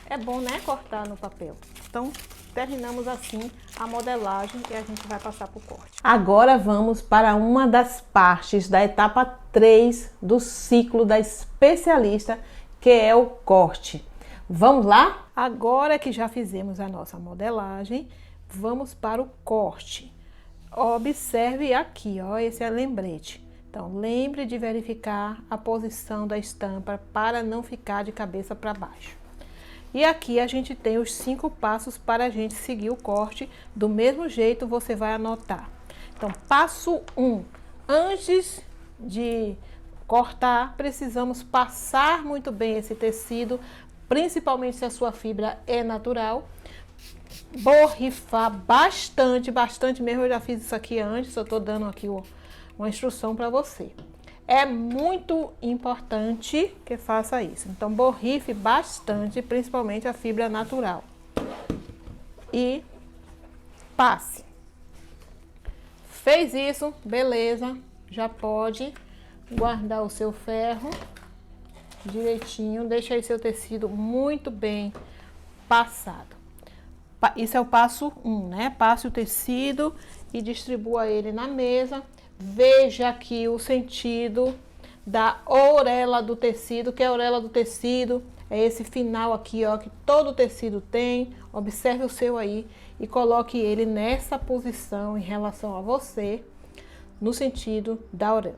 é bom, né, cortar no papel. Então, terminamos assim a modelagem e a gente vai passar para o corte. Agora vamos para uma das partes da etapa 3 do ciclo da especialista, que é o corte. Vamos lá? Agora que já fizemos a nossa modelagem, vamos para o corte. Observe aqui, ó, esse é lembrete. Então, lembre de verificar a posição da estampa para não ficar de cabeça para baixo. E aqui a gente tem os 5 passos para a gente seguir o corte. Do mesmo jeito, você vai anotar. Então, passo 1. Antes de cortar, precisamos passar muito bem esse tecido, principalmente se a sua fibra é natural. Borrifar bastante, bastante mesmo. Eu já fiz isso aqui antes, eu tô dando aqui uma instrução para você. É muito importante que faça isso. Então, borrife bastante, principalmente a fibra natural. E passe. Fez isso, beleza. Já pode guardar o seu ferro direitinho. Deixa aí seu tecido muito bem passado. Isso é o passo 1, né? Passe o tecido e distribua ele na mesa. Veja aqui o sentido da orelha do tecido, que é a orelha do tecido, é esse final aqui, ó, que todo tecido tem. Observe o seu aí e coloque ele nessa posição em relação a você, no sentido da orelha.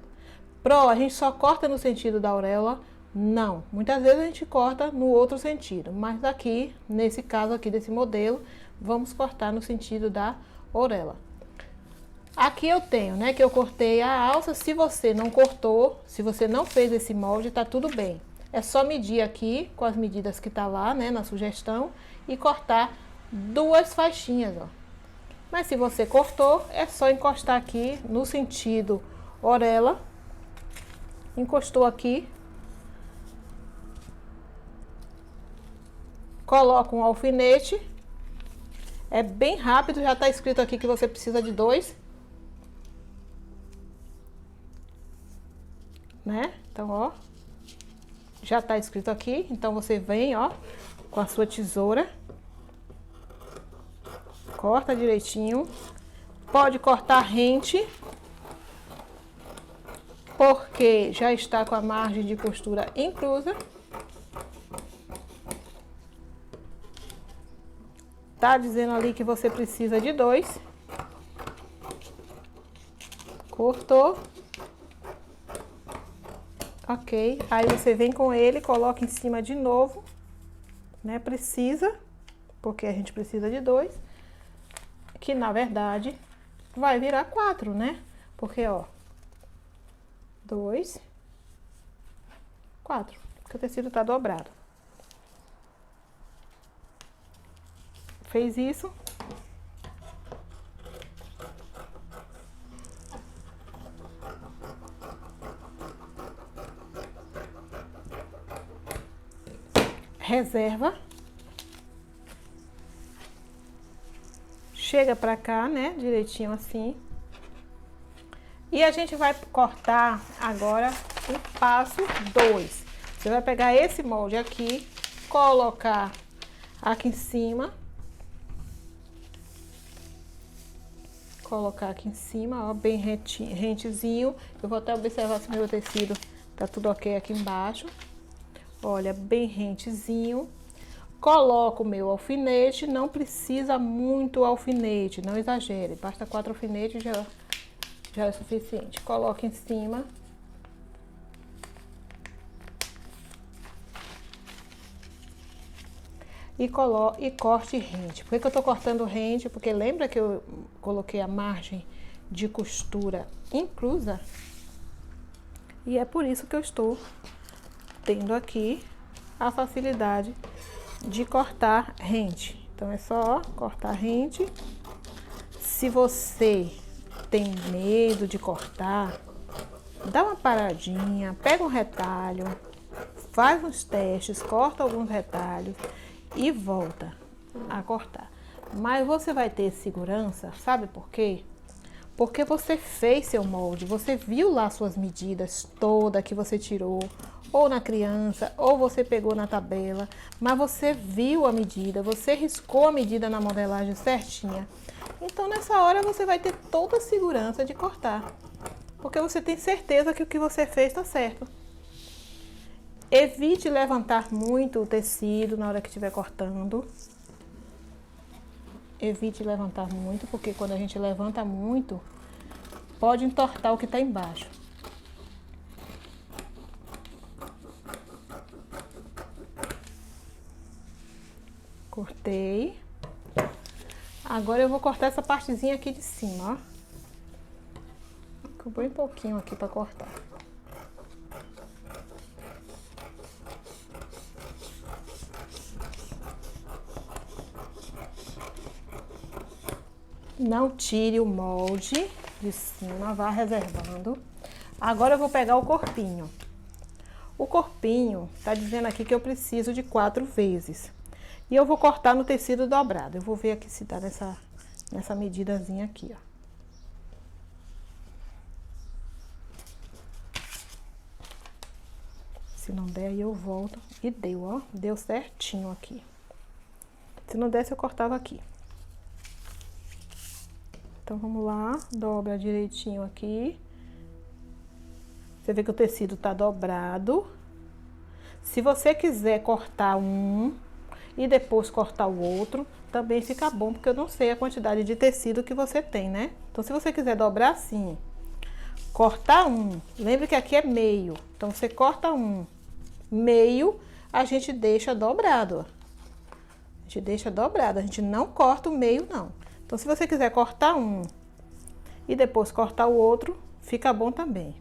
Pro, a gente só corta no sentido da orelha? Não, muitas vezes a gente corta no outro sentido, mas aqui, nesse caso aqui desse modelo, vamos cortar no sentido da orelha. Aqui eu tenho, né, que eu cortei a alça. Se você não cortou, se você não fez esse molde, tá tudo bem. É só medir aqui com as medidas que tá lá, né, na sugestão e cortar 2 faixinhas, ó. Mas se você cortou, é só encostar aqui no sentido orelha. Encostou aqui. Coloca um alfinete. É bem rápido, já tá escrito aqui que você precisa de 2. Né? Então, ó, já tá escrito aqui. Então, você vem, ó, com a sua tesoura, corta direitinho. Pode cortar rente, porque já está com a margem de costura inclusa. Tá dizendo ali que você precisa de 2. Cortou. Ok, aí você vem com ele, coloca em cima de novo, né? Precisa porque a gente precisa de 2, que na verdade vai virar 4, né? Porque, ó, 2, 4, porque o tecido tá dobrado. Fez isso. Reserva. Chega pra cá, né? Direitinho assim. E a gente vai cortar agora o passo 2. Você vai pegar esse molde aqui, colocar aqui em cima. Colocar aqui em cima, ó, bem rentezinho. Eu vou até observar se meu tecido tá tudo ok aqui embaixo. Olha, bem rentezinho. Coloco o meu alfinete, não precisa muito alfinete, não exagere. Basta 4 alfinetes, já é suficiente. Coloque em cima. E corte rente. Por que eu tô cortando rente? Porque lembra que eu coloquei a margem de costura inclusa? E é por isso que eu estou tendo aqui a facilidade de cortar rente. Então é só cortar rente. Se você tem medo de cortar, dá uma paradinha, pega um retalho, faz uns testes, corta alguns retalhos e volta a cortar. Mas você vai ter segurança, sabe por quê? Porque você fez seu molde, você viu lá suas medidas todas que você tirou, ou na criança, ou você pegou na tabela, mas você viu a medida, você riscou a medida na modelagem certinha. Então nessa hora você vai ter toda a segurança de cortar, porque você tem certeza que o que você fez está certo. Evite levantar muito o tecido na hora que estiver cortando. Evite levantar muito, porque quando a gente levanta muito, pode entortar o que está embaixo. Cortei. Agora eu vou cortar essa partezinha aqui de cima, ó. Ficou bem pouquinho aqui para cortar. Não tire o molde de cima, vá reservando. Agora eu vou pegar o corpinho. O corpinho tá dizendo aqui que eu preciso de 4 vezes. E eu vou cortar no tecido dobrado. Eu vou ver aqui se dá nessa medidazinha aqui, ó. Se não der, aí eu volto. E deu, ó. Deu certinho aqui. Se não desse, eu cortava aqui. Então, vamos lá. Dobra direitinho aqui. Você vê que o tecido tá dobrado. Se você quiser cortar um e depois cortar o outro, também fica bom, porque eu não sei a quantidade de tecido que você tem, né? Então, se você quiser dobrar assim, cortar um, lembre que aqui é meio. Então, você corta um meio, a gente deixa dobrado, ó. A gente deixa dobrado, a gente não corta o meio, não. Então, se você quiser cortar um e depois cortar o outro, fica bom também.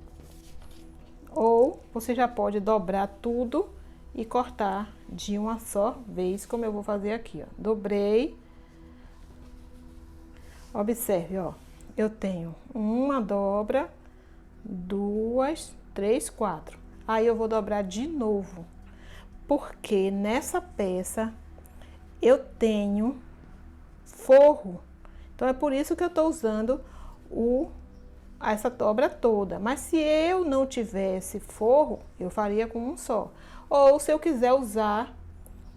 Ou você já pode dobrar tudo e cortar de uma só vez, como eu vou fazer aqui, ó. Dobrei. Observe, ó. Eu tenho uma dobra, 2, 3, 4. Aí eu vou dobrar de novo, porque nessa peça eu tenho forro. Então é por isso que eu tô usando essa dobra toda. Mas se eu não tivesse forro, eu faria com um só. Ou se eu quiser usar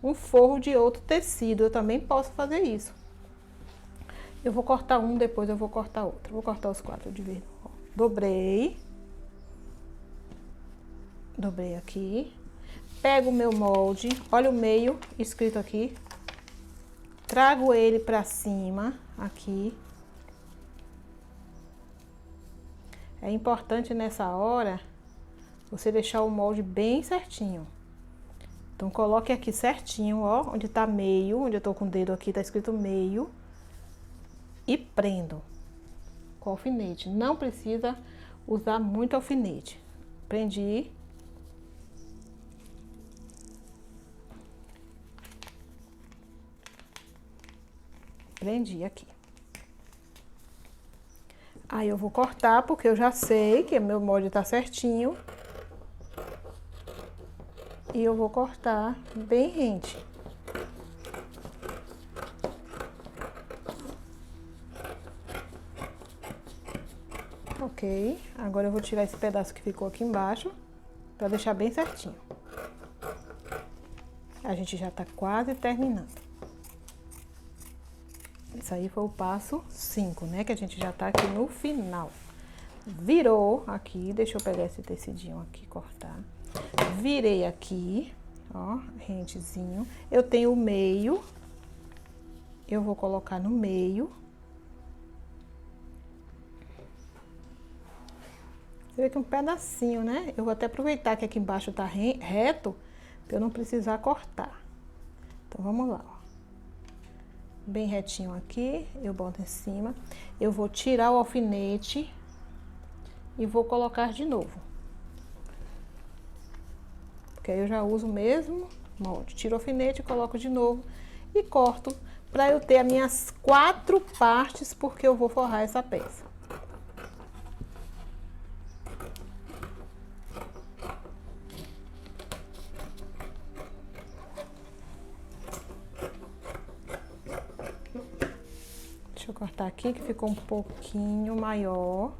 um forro de outro tecido, eu também posso fazer isso. Eu vou cortar um, depois eu vou cortar outro. Vou cortar os 4 de vez. Dobrei. Dobrei aqui. Pego o meu molde, olha o meio escrito aqui. Trago ele pra cima, aqui. É importante nessa hora você deixar o molde bem certinho. Então, coloque aqui certinho, ó, onde tá meio, onde eu tô com o dedo aqui, tá escrito meio. E prendo com alfinete. Não precisa usar muito alfinete. Prendi. Prendi aqui. Aí eu vou cortar, porque eu já sei que meu molde tá certinho. E eu vou cortar bem rente. Ok, agora eu vou tirar esse pedaço que ficou aqui embaixo, para deixar bem certinho. A gente já tá quase terminando. Isso aí foi o passo 5, né? Que a gente já tá aqui no final. Virou aqui, deixa eu pegar esse tecidinho aqui, cortar. Virei aqui, ó, rentezinho. Eu tenho o meio, eu vou colocar no meio. Você vê que um pedacinho, né? Eu vou até aproveitar que aqui embaixo tá reto, pra eu não precisar cortar. Então, vamos lá, ó. Bem retinho aqui, eu boto em cima. Eu vou tirar o alfinete e vou colocar de novo. Porque aí eu já uso o mesmo molde. Tiro o alfinete, coloco de novo e corto pra eu ter as minhas 4 partes, porque eu vou forrar essa peça. Deixa eu cortar aqui, que ficou um pouquinho maior.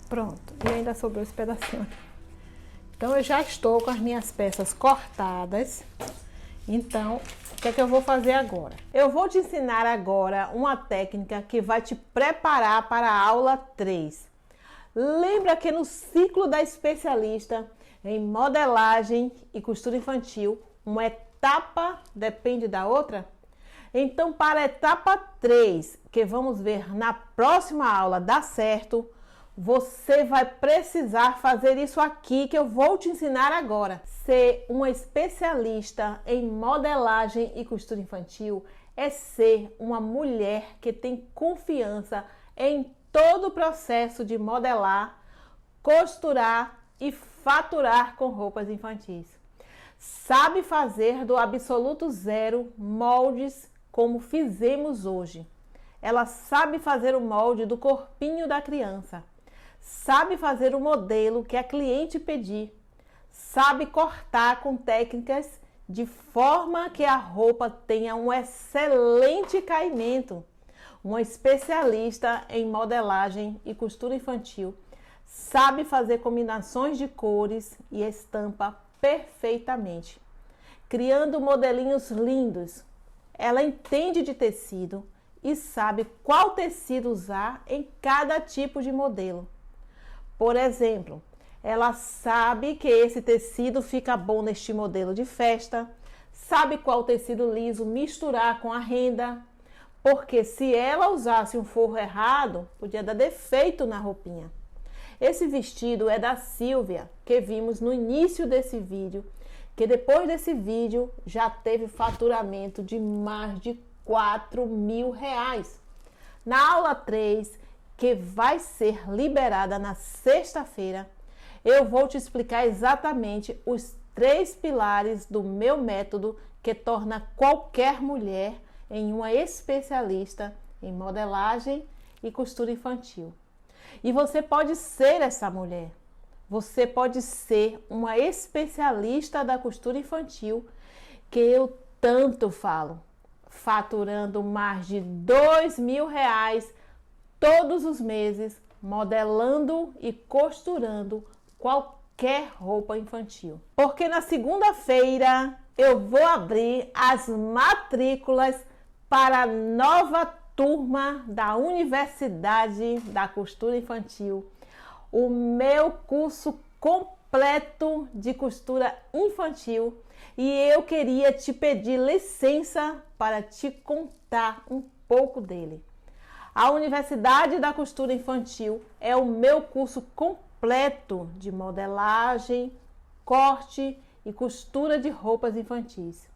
Pronto, e ainda sobrou esse pedacinho aqui. Então, eu já estou com as minhas peças cortadas. Então, o que é que eu vou fazer agora? Eu vou te ensinar agora uma técnica que vai te preparar para a aula 3. Lembra que no ciclo da especialista em modelagem e costura infantil, uma etapa depende da outra? Então, para a etapa 3, que vamos ver na próxima aula dar certo, você vai precisar fazer isso aqui que eu vou te ensinar agora. Ser uma especialista em modelagem e costura infantil é ser uma mulher que tem confiança em todo o processo de modelar, costurar e faturar com roupas infantis. Sabe fazer do absoluto zero moldes como fizemos hoje. Ela sabe fazer o molde do corpinho da criança. Sabe fazer o modelo que a cliente pedir. Sabe cortar com técnicas de forma que a roupa tenha um excelente caimento. Uma especialista em modelagem e costura infantil. Sabe fazer combinações de cores e estampa perfeitamente, criando modelinhos lindos. Ela entende de tecido e sabe qual tecido usar em cada tipo de modelo. Por exemplo, ela sabe que esse tecido fica bom neste modelo de festa, sabe qual tecido liso misturar com a renda, porque se ela usasse um forro errado, podia dar defeito na roupinha. Esse vestido é da Silvia, que vimos no início desse vídeo, que depois desse vídeo já teve faturamento de mais de R$4.000. Na aula 3, que vai ser liberada na sexta-feira, eu vou te explicar exatamente os 3 pilares do meu método que torna qualquer mulher em uma especialista em modelagem e costura infantil. E você pode ser essa mulher. Você pode ser uma especialista da costura infantil que eu tanto falo, faturando mais de R$2.000 todos os meses, modelando e costurando qualquer roupa infantil. Porque na segunda-feira eu vou abrir as matrículas para a nova turma da Universidade da Costura Infantil, o meu curso completo de costura infantil, e eu queria te pedir licença para te contar um pouco dele. A Universidade da Costura Infantil é o meu curso completo completo de modelagem, corte e costura de roupas infantis.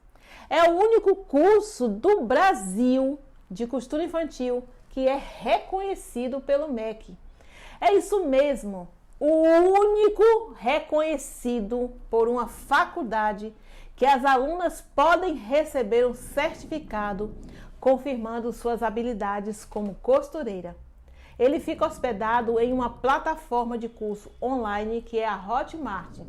É o único curso do Brasil de costura infantil que é reconhecido pelo MEC. É isso mesmo, o único reconhecido por uma faculdade que as alunas podem receber um certificado confirmando suas habilidades como costureira. Ele fica hospedado em uma plataforma de curso online que é a Hotmart.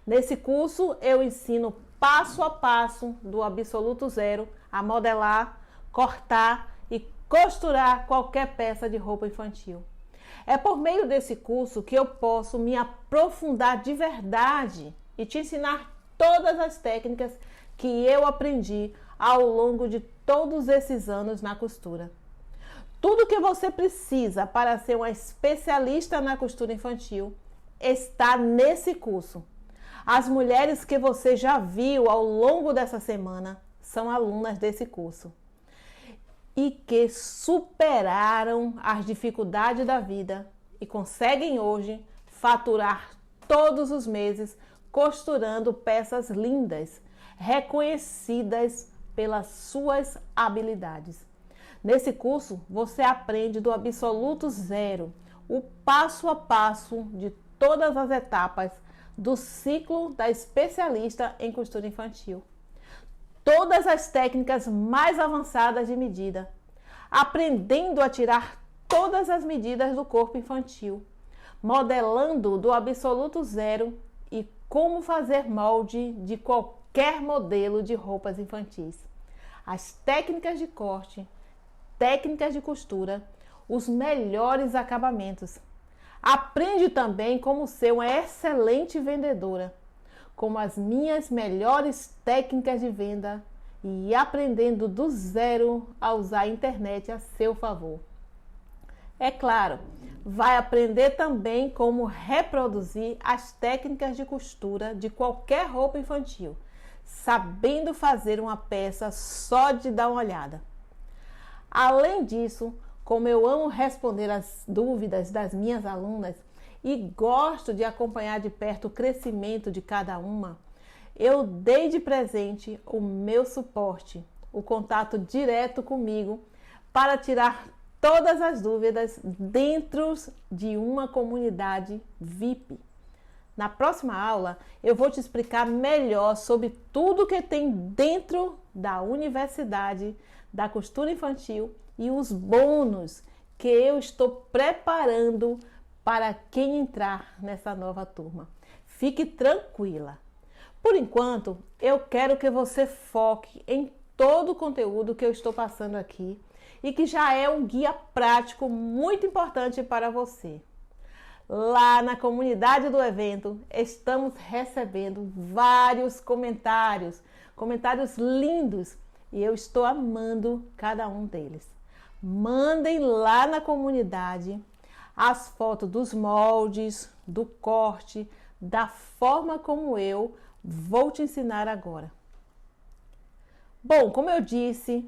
Nesse curso eu ensino passo a passo do absoluto zero a modelar, cortar e costurar qualquer peça de roupa infantil. É por meio desse curso que eu posso me aprofundar de verdade e te ensinar todas as técnicas que eu aprendi ao longo de todos esses anos na costura. Tudo que você precisa para ser uma especialista na costura infantil está nesse curso. As mulheres que você já viu ao longo dessa semana são alunas desse curso e que superaram as dificuldades da vida e conseguem hoje faturar todos os meses costurando peças lindas, reconhecidas pelas suas habilidades. Nesse curso, você aprende do absoluto zero, o passo a passo de todas as etapas do ciclo da especialista em costura infantil. Todas as técnicas mais avançadas de medida, aprendendo a tirar todas as medidas do corpo infantil, modelando do absoluto zero e como fazer molde de qualquer modelo de roupas infantis. As técnicas de corte, técnicas de costura, os melhores acabamentos. Aprende também como ser uma excelente vendedora, como as minhas melhores técnicas de venda e aprendendo do zero a usar a internet a seu favor. É claro, vai aprender também como reproduzir as técnicas de costura de qualquer roupa infantil, sabendo fazer uma peça só de dar uma olhada. Além disso, como eu amo responder as dúvidas das minhas alunas e gosto de acompanhar de perto o crescimento de cada uma, eu dei de presente o meu suporte, o contato direto comigo para tirar todas as dúvidas dentro de uma comunidade VIP. Na próxima aula, eu vou te explicar melhor sobre tudo que tem dentro da Universidade da Costura Infantil e os bônus que eu estou preparando para quem entrar nessa nova turma. Fique tranquila. Por enquanto, eu quero que você foque em todo o conteúdo que eu estou passando aqui e que já é um guia prático muito importante para você. Lá na comunidade do evento, estamos recebendo vários comentários lindos e eu estou amando cada um deles. Mandem lá na comunidade as fotos dos moldes, do corte, da forma como eu vou te ensinar agora. Bom, como eu disse,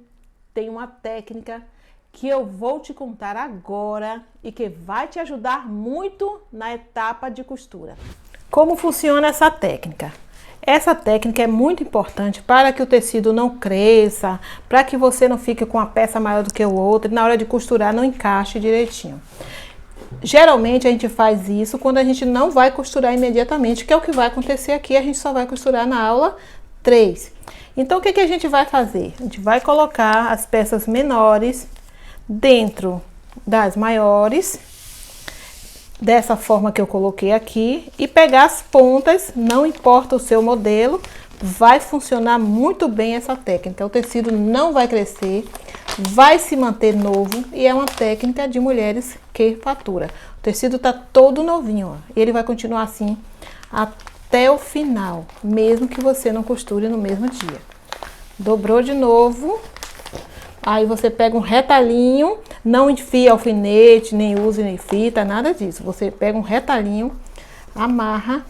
tem uma técnica que eu vou te contar agora e que vai te ajudar muito na etapa de costura. Como funciona essa técnica? Essa técnica é muito importante para que o tecido não cresça, para que você não fique com uma peça maior do que o outro e na hora de costurar não encaixe direitinho. Geralmente a gente faz isso quando a gente não vai costurar imediatamente, que é o que vai acontecer aqui, a gente só vai costurar na aula 3. Então o que a gente vai fazer? A gente vai colocar as peças menores dentro das maiores, dessa forma que eu coloquei aqui, e pegar as pontas, não importa o seu modelo, vai funcionar muito bem essa técnica. O tecido não vai crescer, vai se manter novo e é uma técnica de mulheres que fatura. O tecido tá todo novinho, ó, e ele vai continuar assim até o final, mesmo que você não costure no mesmo dia. Dobrou de novo. Aí você pega um retalhinho, não enfia alfinete, nem use nem fita, nada disso. Você pega um retalhinho, amarra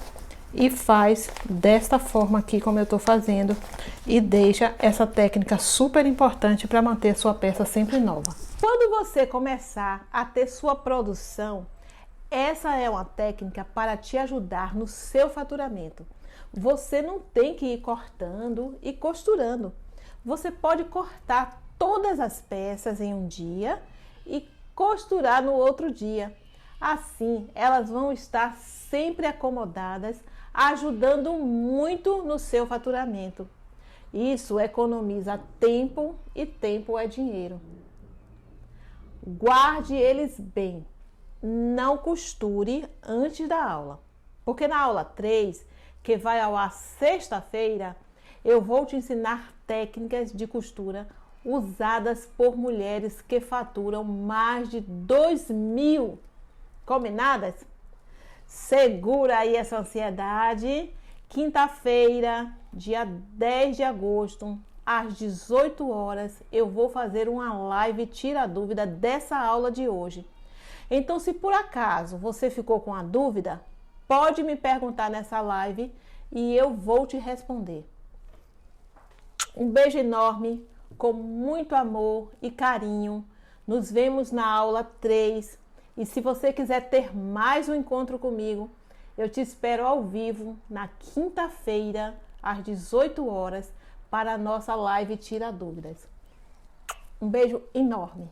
e faz desta forma aqui, como eu tô fazendo. E deixa essa técnica super importante para manter a sua peça sempre nova. Quando você começar a ter sua produção, Essa é uma técnica para te ajudar no seu faturamento. Você não tem que ir cortando e costurando. Você pode cortar todas as peças em um dia e costurar no outro dia. Assim, elas vão estar sempre acomodadas, ajudando muito no seu faturamento. Isso economiza tempo e tempo é dinheiro. Guarde eles bem. Não costure antes da aula, porque na aula 3, que vai ao ar sexta-feira, eu vou te ensinar técnicas de costura usadas por mulheres que faturam mais de 2.000. Combinadas? Segura aí essa ansiedade. Quinta-feira, dia 10 de agosto, às 18 horas, eu vou fazer uma live tira dúvida dessa aula de hoje. Então, se por acaso você ficou com a dúvida, pode me perguntar nessa live e eu vou te responder. Um beijo enorme, com muito amor e carinho. Nos vemos na aula 3. E se você quiser ter mais um encontro comigo, eu te espero ao vivo na quinta-feira, às 18 horas, para a nossa live Tira Dúvidas. Um beijo enorme.